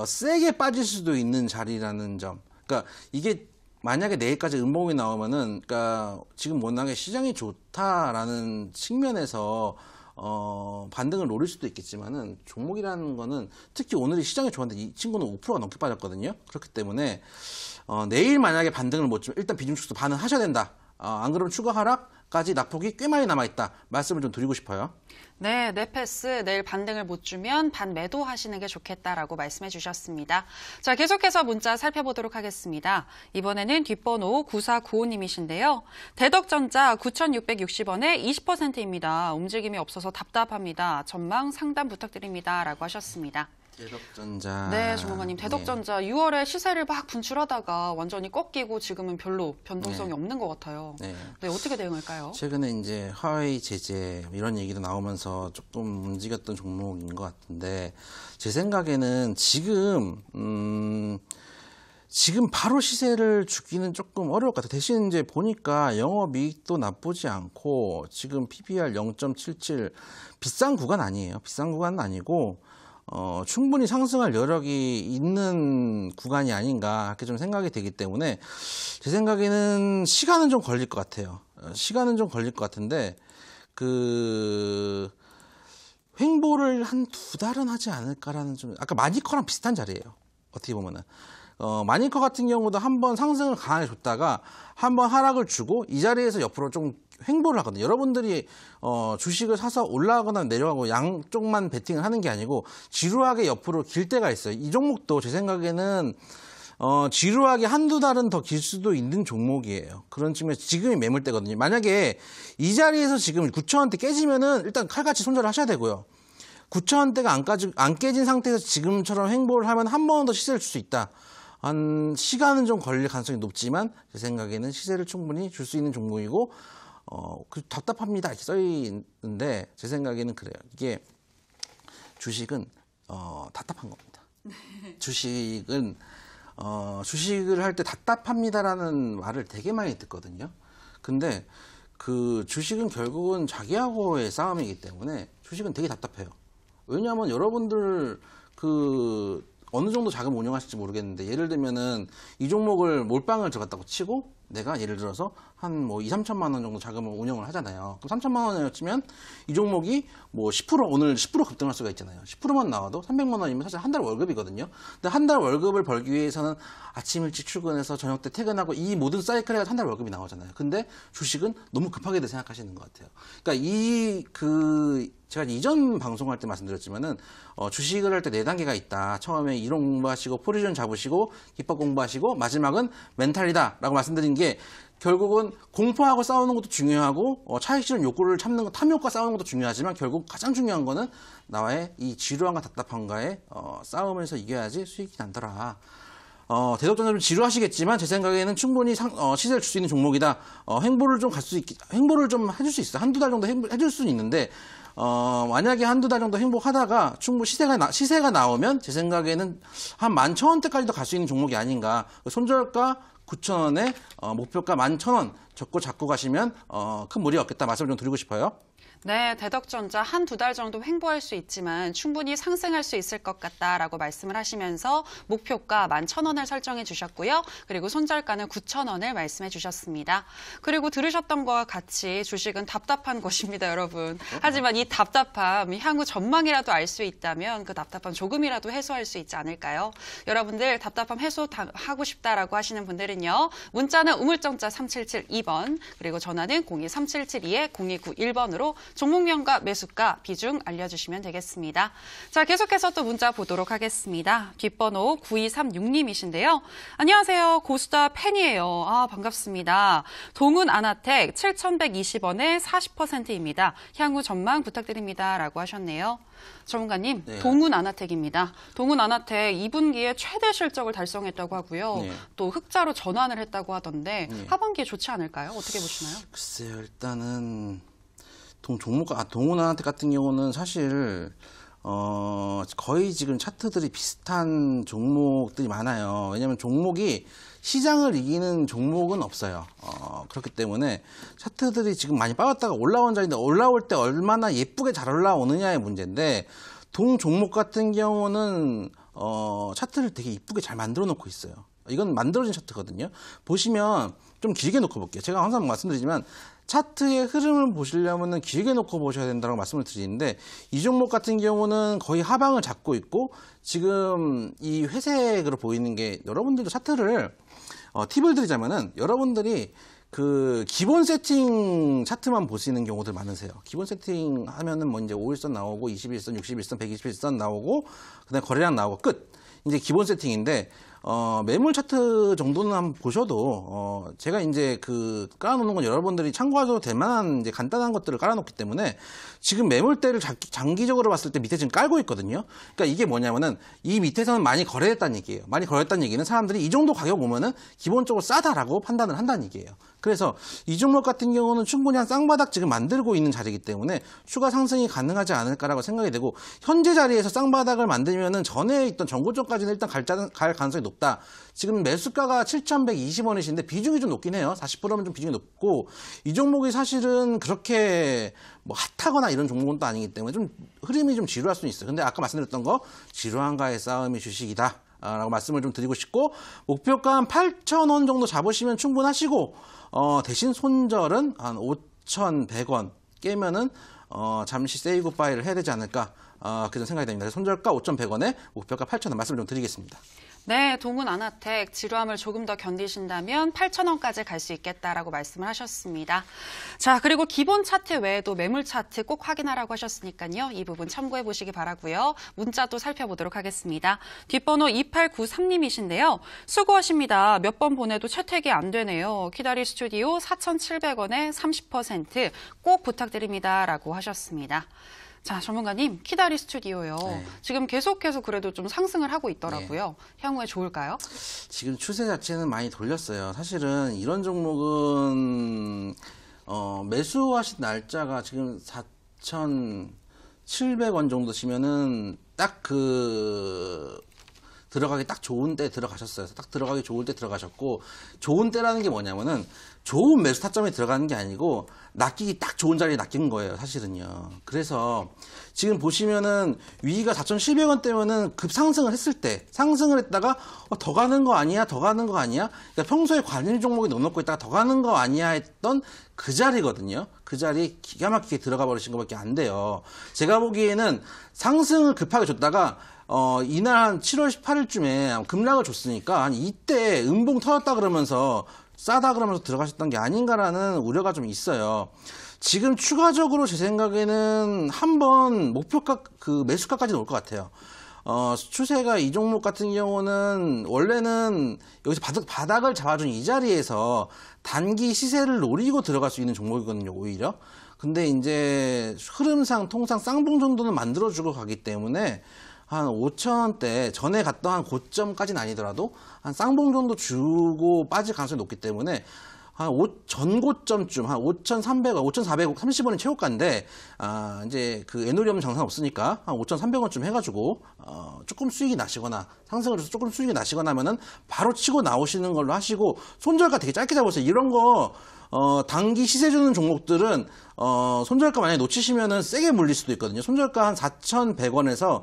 세게 빠질 수도 있는 자리라는 점. 그러니까 이게 만약에 내일까지 음봉이 나오면은, 그러니까 지금 워낙에 시장이 좋다라는 측면에서 반등을 노릴 수도 있겠지만은 종목이라는 거는 특히 오늘이 시장이 좋았는데 이 친구는 5%가 넘게 빠졌거든요. 그렇기 때문에 내일 만약에 반등을 못 주면 일단 비중 축소 반응하셔야 된다. 안 그러면 추가 하락까지 낙폭이 꽤 많이 남아있다. 말씀을 좀 드리고 싶어요. 네, 네페스 내일 반등을 못 주면 반매도 하시는 게 좋겠다라고 말씀해 주셨습니다. 자, 계속해서 문자 살펴보도록 하겠습니다. 이번에는 뒷번호 9495님이신데요. 대덕전자 9,660원에 20%입니다. 움직임이 없어서 답답합니다. 전망 상담 부탁드립니다. 라고 하셨습니다. 대덕전자. 네, 주무관님. 대덕전자 6월에 시세를 막 분출하다가 완전히 꺾이고 지금은 별로 변동성이 없는 것 같아요. 네, 어떻게 대응할까요? 최근에 이제 화웨이 제재 이런 얘기도 나오면서 조금 움직였던 종목인 것 같은데 제 생각에는 지금 바로 시세를 주기는 조금 어려울 것 같아요. 대신 이제 보니까 영업이익도 나쁘지 않고 지금 PBR 0.77 비싼 구간 아니에요. 비싼 구간은 아니고 충분히 상승할 여력이 있는 구간이 아닌가 이렇게 좀 생각이 되기 때문에 제 생각에는 시간은 좀 걸릴 것 같아요. 시간은 좀 걸릴 것 같은데 횡보를 한 2달은 하지 않을까라는 좀 아까 마니커랑 비슷한 자리예요. 어떻게 보면은 마니커 같은 경우도 한번 상승을 강하게 줬다가 한번 하락을 주고 이 자리에서 옆으로 좀 횡보를 하거든요. 여러분들이 주식을 사서 올라가거나 내려가고 양쪽만 베팅을 하는 게 아니고 지루하게 옆으로 길 때가 있어요. 이 종목도 제 생각에는 지루하게 한두 달은 더 길 수도 있는 종목이에요. 그런 측면에서 지금이 매물대거든요. 만약에 이 자리에서 지금 9,000원대 깨지면은 일단 칼같이 손절을 하셔야 되고요. 9,000원대가 안 깨진 상태에서 지금처럼 횡보를 하면 한 번 더 시세를 줄 수 있다. 한 시간은 좀 걸릴 가능성이 높지만 제 생각에는 시세를 충분히 줄 수 있는 종목이고 답답합니다 이렇게 써 있는데 제 생각에는 그래요. 이게 주식은 답답한 겁니다. 주식은 주식을 할 때 답답합니다라는 말을 되게 많이 듣거든요. 근데 그 주식은 결국은 자기하고의 싸움이기 때문에 주식은 되게 답답해요. 왜냐하면 여러분들 어느 정도 자금 운영하실지 모르겠는데 예를 들면은 이 종목을 몰빵을 들어갔다고 치고 내가 예를 들어서 한 2, 3천만 원 정도 자금을 운영을 하잖아요. 그럼 3천만 원을 치면 이 종목이 10% 오늘 10% 급등할 수가 있잖아요. 10%만 나와도 300만 원이면 사실 한 달 월급이거든요. 근데 한 달 월급을 벌기 위해서는 아침 일찍 출근해서 저녁 때 퇴근하고 이 모든 사이클에 한 달 월급이 나오잖아요. 근데 주식은 너무 급하게 생각하시는 것 같아요. 그러니까 제가 이전 방송할 때 말씀드렸지만은 주식을 할 때 4단계가 있다. 처음에 이론 공부하시고 포지션 잡으시고 기법 공부하시고 마지막은 멘탈이다라고 말씀드린 게 결국은 공포하고 싸우는 것도 중요하고 차익 실현 욕구를 참는 것, 탐욕과 싸우는 것도 중요하지만 결국 가장 중요한 거는 나와의 이 지루함과 답답함과의 싸움에서 이겨야지 수익이 난더라. 대덕전자 좀 지루하시겠지만 제 생각에는 충분히 시세를 줄 수 있는 종목이다. 횡보를 좀 해줄 수 있어. 한두 달 정도 해줄 수는 있는데 만약에 한두 달 정도 행복하다가 충분히 시세가 나오면 제 생각에는 한 11,000원대까지도 갈 수 있는 종목이 아닌가. 손절가 9,000원에 목표가 11,000원 잡고 가시면 큰 무리 없겠다 말씀을 좀 드리고 싶어요. 네, 대덕전자 한두 달 정도 횡보할 수 있지만 충분히 상승할 수 있을 것 같다라고 말씀을 하시면서 목표가 11,000원을 설정해 주셨고요. 그리고 손절가는 9,000원을 말씀해 주셨습니다. 그리고 들으셨던 것과 같이 주식은 답답한 것입니다, 여러분. 하지만 이 답답함, 향후 전망이라도 알 수 있다면 그 답답함 조금이라도 해소할 수 있지 않을까요? 여러분들 답답함 해소하고 싶다라고 하시는 분들은요. 문자는 우물정자 3772번 그리고 전화는 023772-0291번으로 종목명과 매수가, 비중 알려주시면 되겠습니다. 자, 계속해서 또 문자 보도록 하겠습니다. 뒷번호 9236님이신데요. 안녕하세요. 고수다 팬이에요. 반갑습니다. 동훈 아나텍 7,120원에 40%입니다. 향후 전망 부탁드립니다. 라고 하셨네요. 전문가님, 네. 동훈 아나텍입니다. 동훈 아나텍 2분기에 최대 실적을 달성했다고 하고요. 네. 또 흑자로 전환을 했다고 하던데 네. 하반기에 좋지 않을까요? 어떻게 보시나요? 글쎄요. 일단은 동훈 아나텍 같은 경우는 사실 거의 지금 차트들이 비슷한 종목들이 많아요. 왜냐하면 종목이 시장을 이기는 종목은 없어요. 그렇기 때문에 차트들이 지금 많이 빠졌다가 올라온 자리인데 올라올 때 얼마나 예쁘게 잘 올라오느냐의 문제인데 동 종목 같은 경우는 차트를 되게 이쁘게 잘 만들어 놓고 있어요. 이건 만들어진 차트거든요. 보시면 좀 길게 놓고 볼게요. 제가 항상 말씀드리지만 차트의 흐름을 보시려면 길게 놓고 보셔야 된다고 말씀을 드리는데 이 종목 같은 경우는 거의 하방을 잡고 있고 지금 이 회색으로 보이는 게 여러분들도 차트를 팁을 드리자면은 여러분들이 그 기본 세팅 차트만 보시는 경우들 많으세요. 기본 세팅 하면은 뭐 이제 5일선 나오고 21선, 61선, 121선 나오고 그다음에 거래량 나오고 끝. 이제 기본 세팅인데 매물 차트 정도는 한번 보셔도 제가 이제 그 깔아놓는 건 여러분들이 참고하셔도 될 만한 이제 간단한 것들을 깔아놓기 때문에 지금 매물대를 장기적으로 봤을 때 밑에 지금 깔고 있거든요. 그러니까 이게 뭐냐면은 이 밑에서는 많이 거래했다는 얘기예요. 많이 거래했다는 얘기는 사람들이 이 정도 가격 오면은 기본적으로 싸다라고 판단을 한다는 얘기예요. 그래서 이 종목 같은 경우는 충분히 한 쌍바닥 지금 만들고 있는 자리이기 때문에 추가 상승이 가능하지 않을까라고 생각이 되고 현재 자리에서 쌍바닥을 만들면은 전에 있던 전고점까지는 일단 갈 가능성이 높다. 지금 매수가가 7,120원이신데 비중이 좀 높긴 해요. 40%면 좀 비중이 높고 이 종목이 사실은 그렇게 뭐 핫하거나 이런 종목은 또 아니기 때문에 좀 흐름이 좀 지루할 수는 있어요. 근데 아까 말씀드렸던 거 지루한가의 싸움이 주식이다. 라고 말씀을 좀 드리고 싶고 목표가 한 8,000원 정도 잡으시면 충분하시고 대신 손절은 한 5,100원 깨면은 잠시 세이브 바이를 해야 되지 않을까 그런 생각이 됩니다. 손절가 5,100원에 목표가 8,000원 말씀을 좀 드리겠습니다. 네, 동훈 아나텍 지루함을 조금 더 견디신다면 8,000원까지 갈 수 있겠다라고 말씀을 하셨습니다. 자, 그리고 기본 차트 외에도 매물 차트 꼭 확인하라고 하셨으니까요. 이 부분 참고해 보시기 바라고요. 문자도 살펴보도록 하겠습니다. 뒷번호 2893님이신데요. 수고하십니다. 몇 번 보내도 채택이 안 되네요. 키다리 스튜디오 4,700원에 30% 꼭 부탁드립니다. 라고 하셨습니다. 자, 전문가님, 키다리 스튜디오요. 네. 지금 계속해서 그래도 좀 상승을 하고 있더라고요. 향후에 좋을까요? 지금 추세 자체는 많이 돌렸어요. 사실은 이런 종목은 매수하신 날짜가 지금 4,700원 정도 시면은 딱 들어가기 딱 좋은 때 들어가셨어요. 딱 들어가기 좋을 때 들어가셨고 좋은 때라는 게 뭐냐면은 좋은 매수 타점에 들어가는 게 아니고 낚이기 딱 좋은 자리에 낚인 거예요. 사실은요. 그래서 지금 보시면은 위가 4,700원대면은 급상승을 했을 때 상승을 했다가 더 가는 거 아니야? 더 가는 거 아니야? 그러니까 평소에 관심 종목에 넣어놓고 있다가 더 가는 거 아니야? 했던 그 자리거든요. 그 자리에 기가 막히게 들어가 버리신 것밖에 안 돼요. 제가 보기에는 상승을 급하게 줬다가 이날 한 7월 18일쯤에 급락을 줬으니까 한 이때 음봉 터졌다 그러면서 싸다 그러면서 들어가셨던 게 아닌가라는 우려가 좀 있어요. 지금 추가적으로 제 생각에는 한번 목표가 매수가까지 올 것 같아요. 추세가 이 종목 같은 경우는 원래는 여기서 바닥을 잡아준 이 자리에서 단기 시세를 노리고 들어갈 수 있는 종목이거든요, 오히려. 근데 이제 흐름상 통상 쌍봉 정도는 만들어주고 가기 때문에 한 5,000원대 전에 갔던 한 고점까지는 아니더라도 한 쌍봉 정도 주고 빠질 가능성이 높기 때문에 한 전고점쯤 한 5,300원, 5,430원이 최고가인데 이제 그 애놀이 없는 장사는 없으니까 한 5,300원쯤 해가지고 조금 수익이 나시거나 상승을 해서 조금 수익이 나시거나 하면은 바로 치고 나오시는 걸로 하시고 손절가 되게 짧게 잡으세요. 이런 거 단기 시세 주는 종목들은 손절가 만약에 놓치시면은 세게 물릴 수도 있거든요. 손절가 한 4,100원에서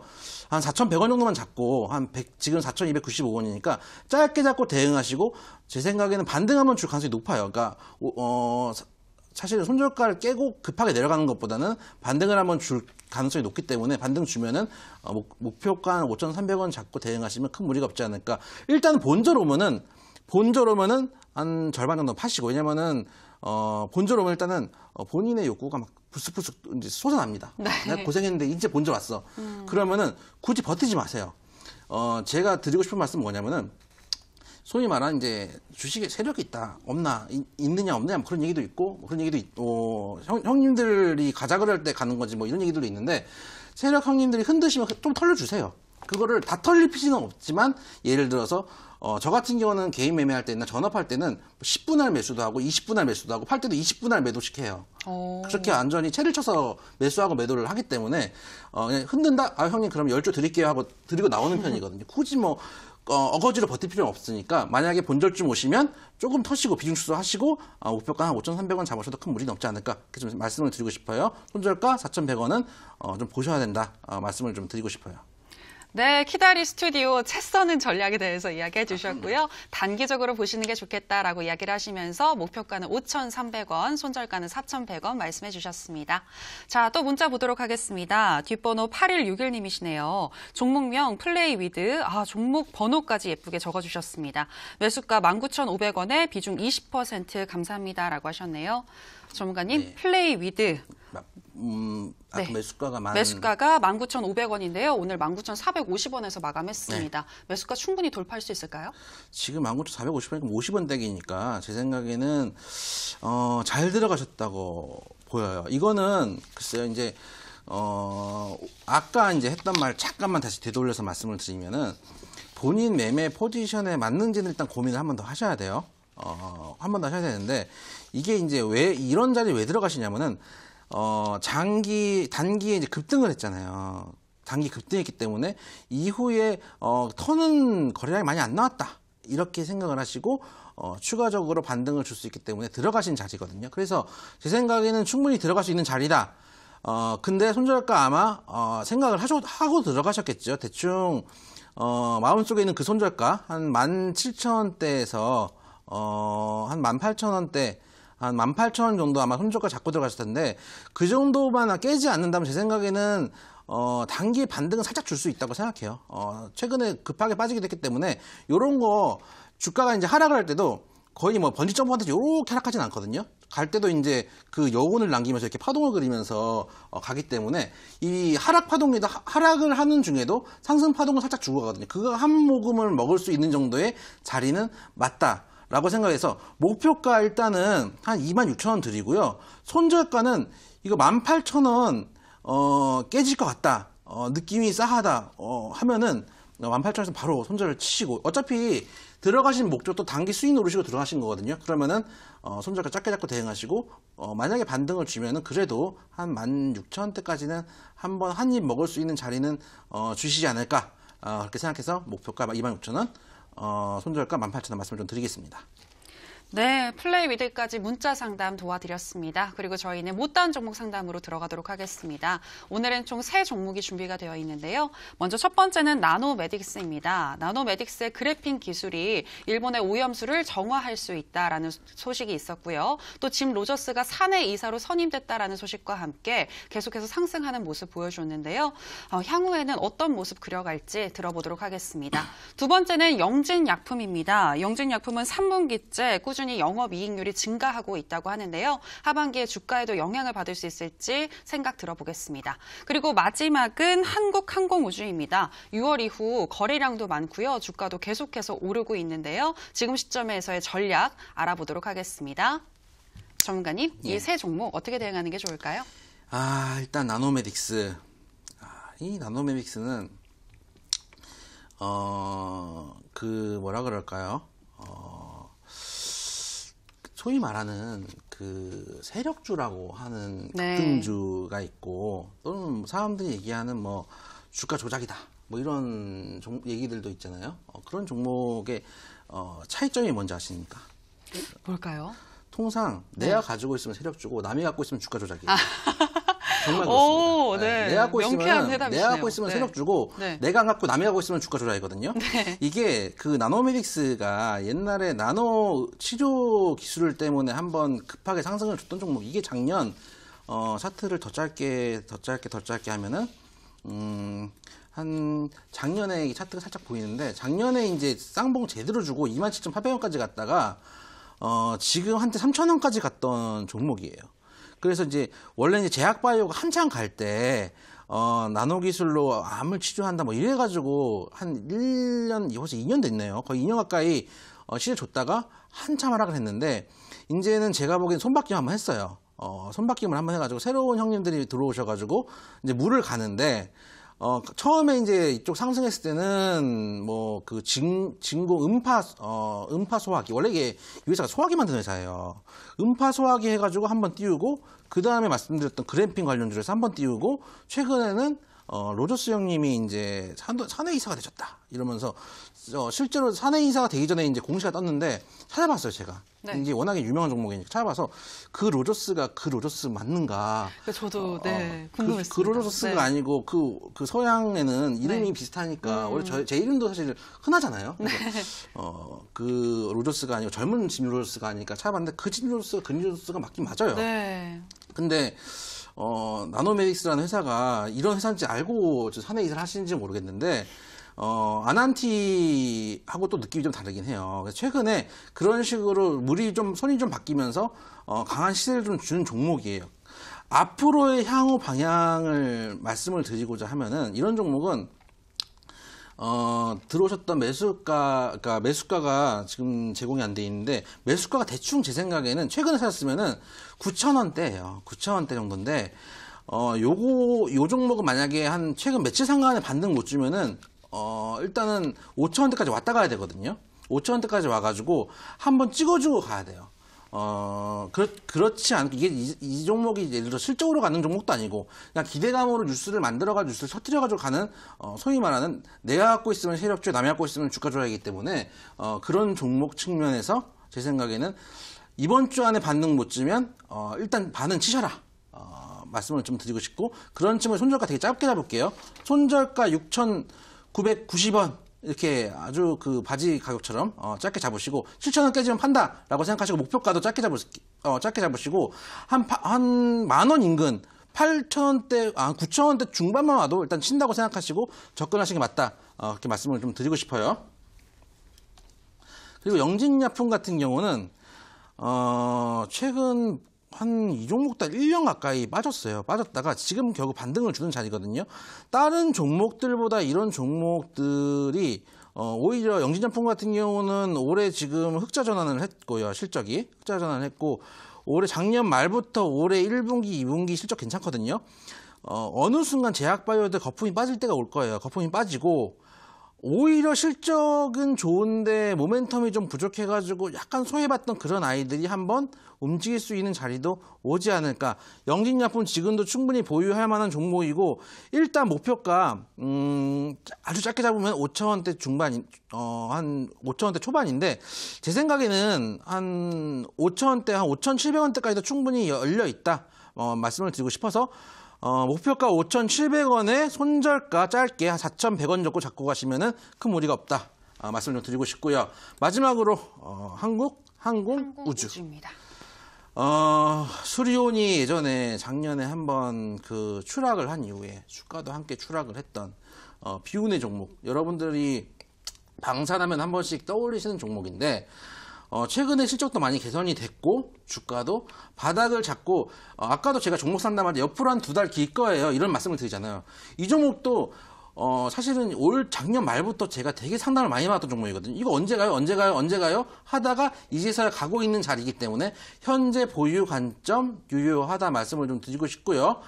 한 4,100원 정도만 잡고 지금 4,295원이니까 짧게 잡고 대응하시고 제 생각에는 반등하면 줄 가능성이 높아요. 그러니까 사실 손절가를 깨고 급하게 내려가는 것보다는 반등을 한번 줄 가능성이 높기 때문에 반등 주면은 목표가 한 5,300원 잡고 대응하시면 큰 무리가 없지 않을까. 일단 본절 오면은 한 절반 정도 파시고, 왜냐면은 본절 오면 일단은 본인의 욕구가 막 부스부스 이제 솟아납니다. 네. 내가 고생했는데 이제 본절 왔어. 그러면은 굳이 버티지 마세요. 제가 드리고 싶은 말씀은 뭐냐면은 소위 말하는 이제 주식에 세력이 있다, 없나, 있느냐 없느냐 그런 얘기도 있고, 그런 얘기도 있고, 형님들이 가자그럴 할 때 가는 거지 뭐 이런 얘기들도 있는데, 세력 형님들이 흔드시면 좀 털려주세요. 그거를 다 털릴 필요는 없지만, 예를 들어서 저 같은 경우는 개인 매매할 때나 전업할 때는 10분할 매수도 하고 20분할 매수도 하고 팔 때도 20분할 매도씩 해요. 그렇게 안전히 채를 쳐서 매수하고 매도를 하기 때문에 그냥 흔든다? 형님 그럼 10조 드릴게요 하고 드리고 나오는 편이거든요. 굳이 뭐 어거지로 버틸 필요는 없으니까 만약에 본절쯤 오시면 조금 터시고 비중 축소하시고 목표가 한 5,300원 잡으셔도 큰 무리는 없지 않을까 그렇게 좀 말씀을 드리고 싶어요. 손절가 4,100원은 좀 보셔야 된다 말씀을 좀 드리고 싶어요. 네, 키다리 스튜디오 채 써는 전략에 대해서 이야기해 주셨고요. 단기적으로 보시는 게 좋겠다라고 이야기를 하시면서 목표가는 5,300원, 손절가는 4,100원 말씀해 주셨습니다. 자, 또 문자 보도록 하겠습니다. 뒷번호 8161님이시네요. 종목명 플레이 위드, 종목 번호까지 예쁘게 적어주셨습니다. 매수가 19,500원에 비중 20% 감사합니다라고 하셨네요. 전문가님, 네. 플레이 위드. 아까 네. 매수가가 매수가가 19,500원인데요. 오늘 19,450원에서 마감했습니다. 매수가 충분히 돌파할 수 있을까요? 지금 19,450원이니까 50원 대기니까 제 생각에는 잘 들어가셨다고 보여요. 이거는 글쎄요, 이제 아까 이제 했던 말 잠깐만 다시 되돌려서 말씀을 드리면은 본인 매매 포지션에 맞는지는 일단 고민을 한 번 더 하셔야 돼요. 한 번 더 하셔야 되는데 이게 이제 왜 이런 자리에 왜 들어가시냐면은 단기에 이제 급등을 했잖아요. 단기 급등했기 때문에 이후에 터는 거래량이 많이 안 나왔다. 이렇게 생각을 하시고 추가적으로 반등을 줄 수 있기 때문에 들어가신 자리거든요. 그래서 제 생각에는 충분히 들어갈 수 있는 자리다. 근데 손절가 아마 생각을 하고 들어가셨겠죠. 대충 마음속에 있는 그 손절가 한 17,000원대에서 한 18,000원대 한 18,000원 정도 아마 손절가 잡고 들어갔을 텐데 그 정도만 깨지 않는다면 제 생각에는 단기 반등은 살짝 줄 수 있다고 생각해요. 최근에 급하게 빠지게 됐기 때문에 이런 거 주가가 이제 하락을 할 때도 거의 뭐 번지 점프하듯이 이렇게 하락하진 않거든요. 갈 때도 이제 그 여운을 남기면서 이렇게 파동을 그리면서 가기 때문에 이 하락 파동에도 하락을 하는 중에도 상승 파동을 살짝 주고 가거든요. 그거 한 모금을 먹을 수 있는 정도의 자리는 맞다. 라고 생각해서 목표가 일단은 한 26,000원 드리고요. 손절가는 이거 18,000원 깨질 것 같다. 느낌이 싸하다. 하면은 18,000원에서 바로 손절을 치시고 어차피 들어가신 목적도 단기 수익 노리시고 들어가신 거거든요. 그러면은 손절가 작게 잡고 대응하시고 만약에 반등을 주면은 그래도 한 16,000원대까지는 한번 한 입 먹을 수 있는 자리는 주시지 않을까 그렇게 생각해서 목표가 26,000원 손절가 18,000원 말씀을 좀 드리겠습니다. 네, 플레이 위드까지 문자 상담 도와드렸습니다. 그리고 저희는 못다운 종목 상담으로 들어가도록 하겠습니다. 오늘은 총 3종목이 준비가 되어 있는데요. 먼저 첫 번째는 나노메딕스입니다. 나노메딕스의 그래핀 기술이 일본의 오염수를 정화할 수 있다라는 소식이 있었고요. 또 짐 로저스가 사내 이사로 선임됐다라는 소식과 함께 계속해서 상승하는 모습 보여줬는데요. 향후에는 어떤 모습 그려갈지 들어보도록 하겠습니다. 두 번째는 영진약품입니다. 영진약품은 3분기째 꾸준히 영업이익률이 증가하고 있다고 하는데요. 하반기에 주가에도 영향을 받을 수 있을지 생각 들어보겠습니다. 그리고 마지막은 한국항공우주입니다. 6월 이후 거래량도 많고요. 주가도 계속해서 오르고 있는데요. 지금 시점에서의 전략 알아보도록 하겠습니다. 전문가님, 이 세 종목 어떻게 대응하는 게 좋을까요? 일단 나노메딕스. 이 나노메딕스는 뭐라 그럴까요? 소위 말하는 그 세력주라고 하는 급등주가 있고 또는 사람들이 얘기하는 뭐 주가 조작이다 뭐 이런 얘기들도 있잖아요. 그런 종목의 차이점이 뭔지 아십니까? 뭘까요? 통상 내가 가지고 있으면 세력주고 남이 갖고 있으면 주가 조작이에요. 정말 그렇습니다. 오, 네. 내가 갖고 명쾌한 있으면 대답이시네요. 내가 갖고 있으면 네. 세력주고 네. 내가 안 갖고 남이 갖고 있으면 주가 조작이거든요. 네. 이게 그 나노메딕스가 옛날에 나노 치료 기술 때문에 한번 급하게 상승을 줬던 종목. 이게 작년 차트를 더 짧게 하면은 한 작년에 이 차트가 살짝 보이는데 작년에 이제 쌍봉 제대로 주고 27,800원까지 갔다가 지금 한때 3,000원까지 갔던 종목이에요. 그래서 이제 원래 이제 제약바이오가 한창 갈 때 나노 기술로 암을 치료한다 뭐 이래가지고 한 1년 벌써 2년 됐네요. 거의 2년 가까이 시세 줬다가 한참 하락을 했는데 이제는 제가 보기엔 손바뀜 한번 했어요. 손바뀜을 한번 해가지고 새로운 형님들이 들어오셔가지고 이제 물을 가는데 처음에 이제 이쪽 상승했을 때는 뭐 그 진공 음파 소화기 원래 이게 이 회사가 소화기 만드는 회사예요. 음파 소화기 해가지고 한번 띄우고 그 다음에 말씀드렸던 그래핀 관련주에서 한번 띄우고 최근에는 로저스 형님이 이제 사내이사가 되셨다 이러면서 실제로 사내이사가 되기 전에 이제 공시가 떴는데 찾아봤어요 제가. 네. 이제 워낙에 유명한 종목이니까 찾아봐서 그 로저스 맞는가? 저도 궁금했습니다. 그 로저스가 아니고 그 서양에는 이름이 비슷하니까 원래 제 이름도 사실 흔하잖아요. 그래서 그 로저스가 아니고 젊은 진 로저스가 아니니까 찾아봤는데 그 진 로저스가 맞긴 맞아요. 네. 근데 나노메딕스라는 회사가 이런 회사인지 알고 사내이사를 하시는지 모르겠는데 아난티하고 또 느낌이 좀 다르긴 해요. 그래서 최근에 그런 식으로 손이 좀 바뀌면서 강한 시세를 좀 주는 종목이에요. 앞으로의 향후 방향을 말씀을 드리고자 하면은 이런 종목은 들어오셨던 그러니까 매수가가 지금 제공이 안 돼 있는데 매수가가 대충 제 생각에는 최근에 샀으면은 9,000원대예요. 9,000원대 정도인데 요 종목은 만약에 한 최근 며칠 상간에 반등 못 주면은 일단은 5,000원대까지 왔다 가야 되거든요. 5,000원대까지 와가지고 한번 찍어주고 가야 돼요. 그렇지 않고 이 종목이 예를 들어 실적으로 가는 종목도 아니고 그냥 기대감으로 뉴스를 만들어가지고 뉴스를 터뜨려가지고 가는 소위 말하는 내가 갖고 있으면 세력주, 남이 갖고 있으면 주가 조작이기 때문에 그런 종목 측면에서 제 생각에는 이번 주 안에 반등 못 주면 일단 반은 치셔라. 말씀을 좀 드리고 싶고 그런 측면에 손절가 되게 짧게 잡을게요. 손절가 6,990원 이렇게 아주 그 바지 가격처럼 짧게 잡으시고 7,000원 깨지면 판다라고 생각하시고 목표가도 짧게 잡으시고 한 10,000원 인근 8,000원대 9,000원대 중반만 와도 일단 친다고 생각하시고 접근하시는 게 맞다. 그렇게 말씀을 좀 드리고 싶어요. 그리고 영진약품 같은 경우는 최근 한 이 종목 다 1년 가까이 빠졌어요. 빠졌다가 지금 결국 반등을 주는 자리거든요. 다른 종목들보다 이런 종목들이 오히려 영진약품 같은 경우는 올해 지금 흑자 전환을 했고요. 실적이 흑자 전환을 했고 올해 작년 말부터 올해 1분기, 2분기 실적 괜찮거든요. 어느 순간 제약바이오들 거품이 빠질 때가 올 거예요. 거품이 빠지고 오히려 실적은 좋은데 모멘텀이 좀 부족해가지고 약간 소외받던 그런 아이들이 한번 움직일 수 있는 자리도 오지 않을까. 영진약품 지금도 충분히 보유할 만한 종목이고 일단 목표가 아주 짧게 잡으면 5,000원대 중반, 한 5,000원대 초반인데 제 생각에는 한 5,000원대, 한 5,700원대까지도 충분히 열려 있다. 말씀을 드리고 싶어서 목표가 5,700원에 손절가 짧게 한 4,100원 정도 잡고 가시면은 큰 무리가 없다. 말씀을 좀 드리고 싶고요. 마지막으로 항공우주입니다. 수리온이 예전에 작년에 한번 그 추락을 한 이후에 주가도 함께 추락을 했던 비운의 종목. 여러분들이 방산하면 한 번씩 떠올리시는 종목인데 최근에 실적도 많이 개선이 됐고 주가도 바닥을 잡고 아까도 제가 종목 상담할 때 옆으로 한 2달 길 거예요. 이런 말씀을 드리잖아요. 이 종목도 사실은 작년 말부터 제가 되게 상담을 많이 받았던 종목이거든요. 이거 언제 가요? 하다가 이제서야 가고 있는 자리이기 때문에 현재 보유 관점 유효하다 말씀을 좀 드리고 싶고요.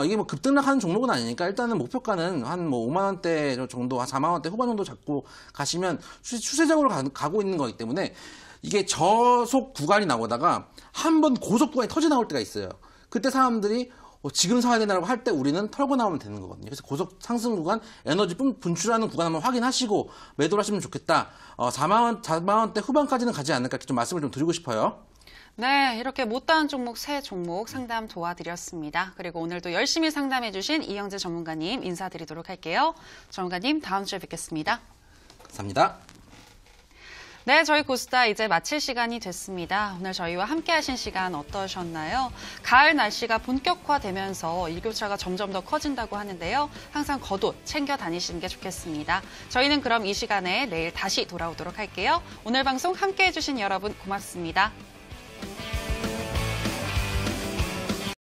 이게 뭐 급등락하는 종목은 아니니까 일단은 목표가는 한 뭐 5만 원대 정도, 한 4만 원대 후반 정도 잡고 가시면 추세적으로 가고 있는 거기 때문에 이게 저속 구간이 나오다가 한번 고속 구간이 터져 나올 때가 있어요. 그때 사람들이 지금 사야 되나라고 할 때 우리는 털고 나오면 되는 거거든요. 그래서 고속 상승 구간, 에너지 분출하는 구간 한번 확인하시고 매도를 하시면 좋겠다. 4만 원대 후반까지는 가지 않을까 좀 말씀을 좀 드리고 싶어요. 네, 이렇게 못다한 종목, 세 종목 상담 도와드렸습니다. 그리고 오늘도 열심히 상담해주신 이영재 전문가님 인사드리도록 할게요. 전문가님, 다음 주에 뵙겠습니다. 감사합니다. 네, 저희 고스타 이제 마칠 시간이 됐습니다. 오늘 저희와 함께 하신 시간 어떠셨나요? 가을 날씨가 본격화되면서 일교차가 점점 더 커진다고 하는데요. 항상 겉옷 챙겨 다니시는 게 좋겠습니다. 저희는 그럼 이 시간에 내일 다시 돌아오도록 할게요. 오늘 방송 함께 해주신 여러분 고맙습니다.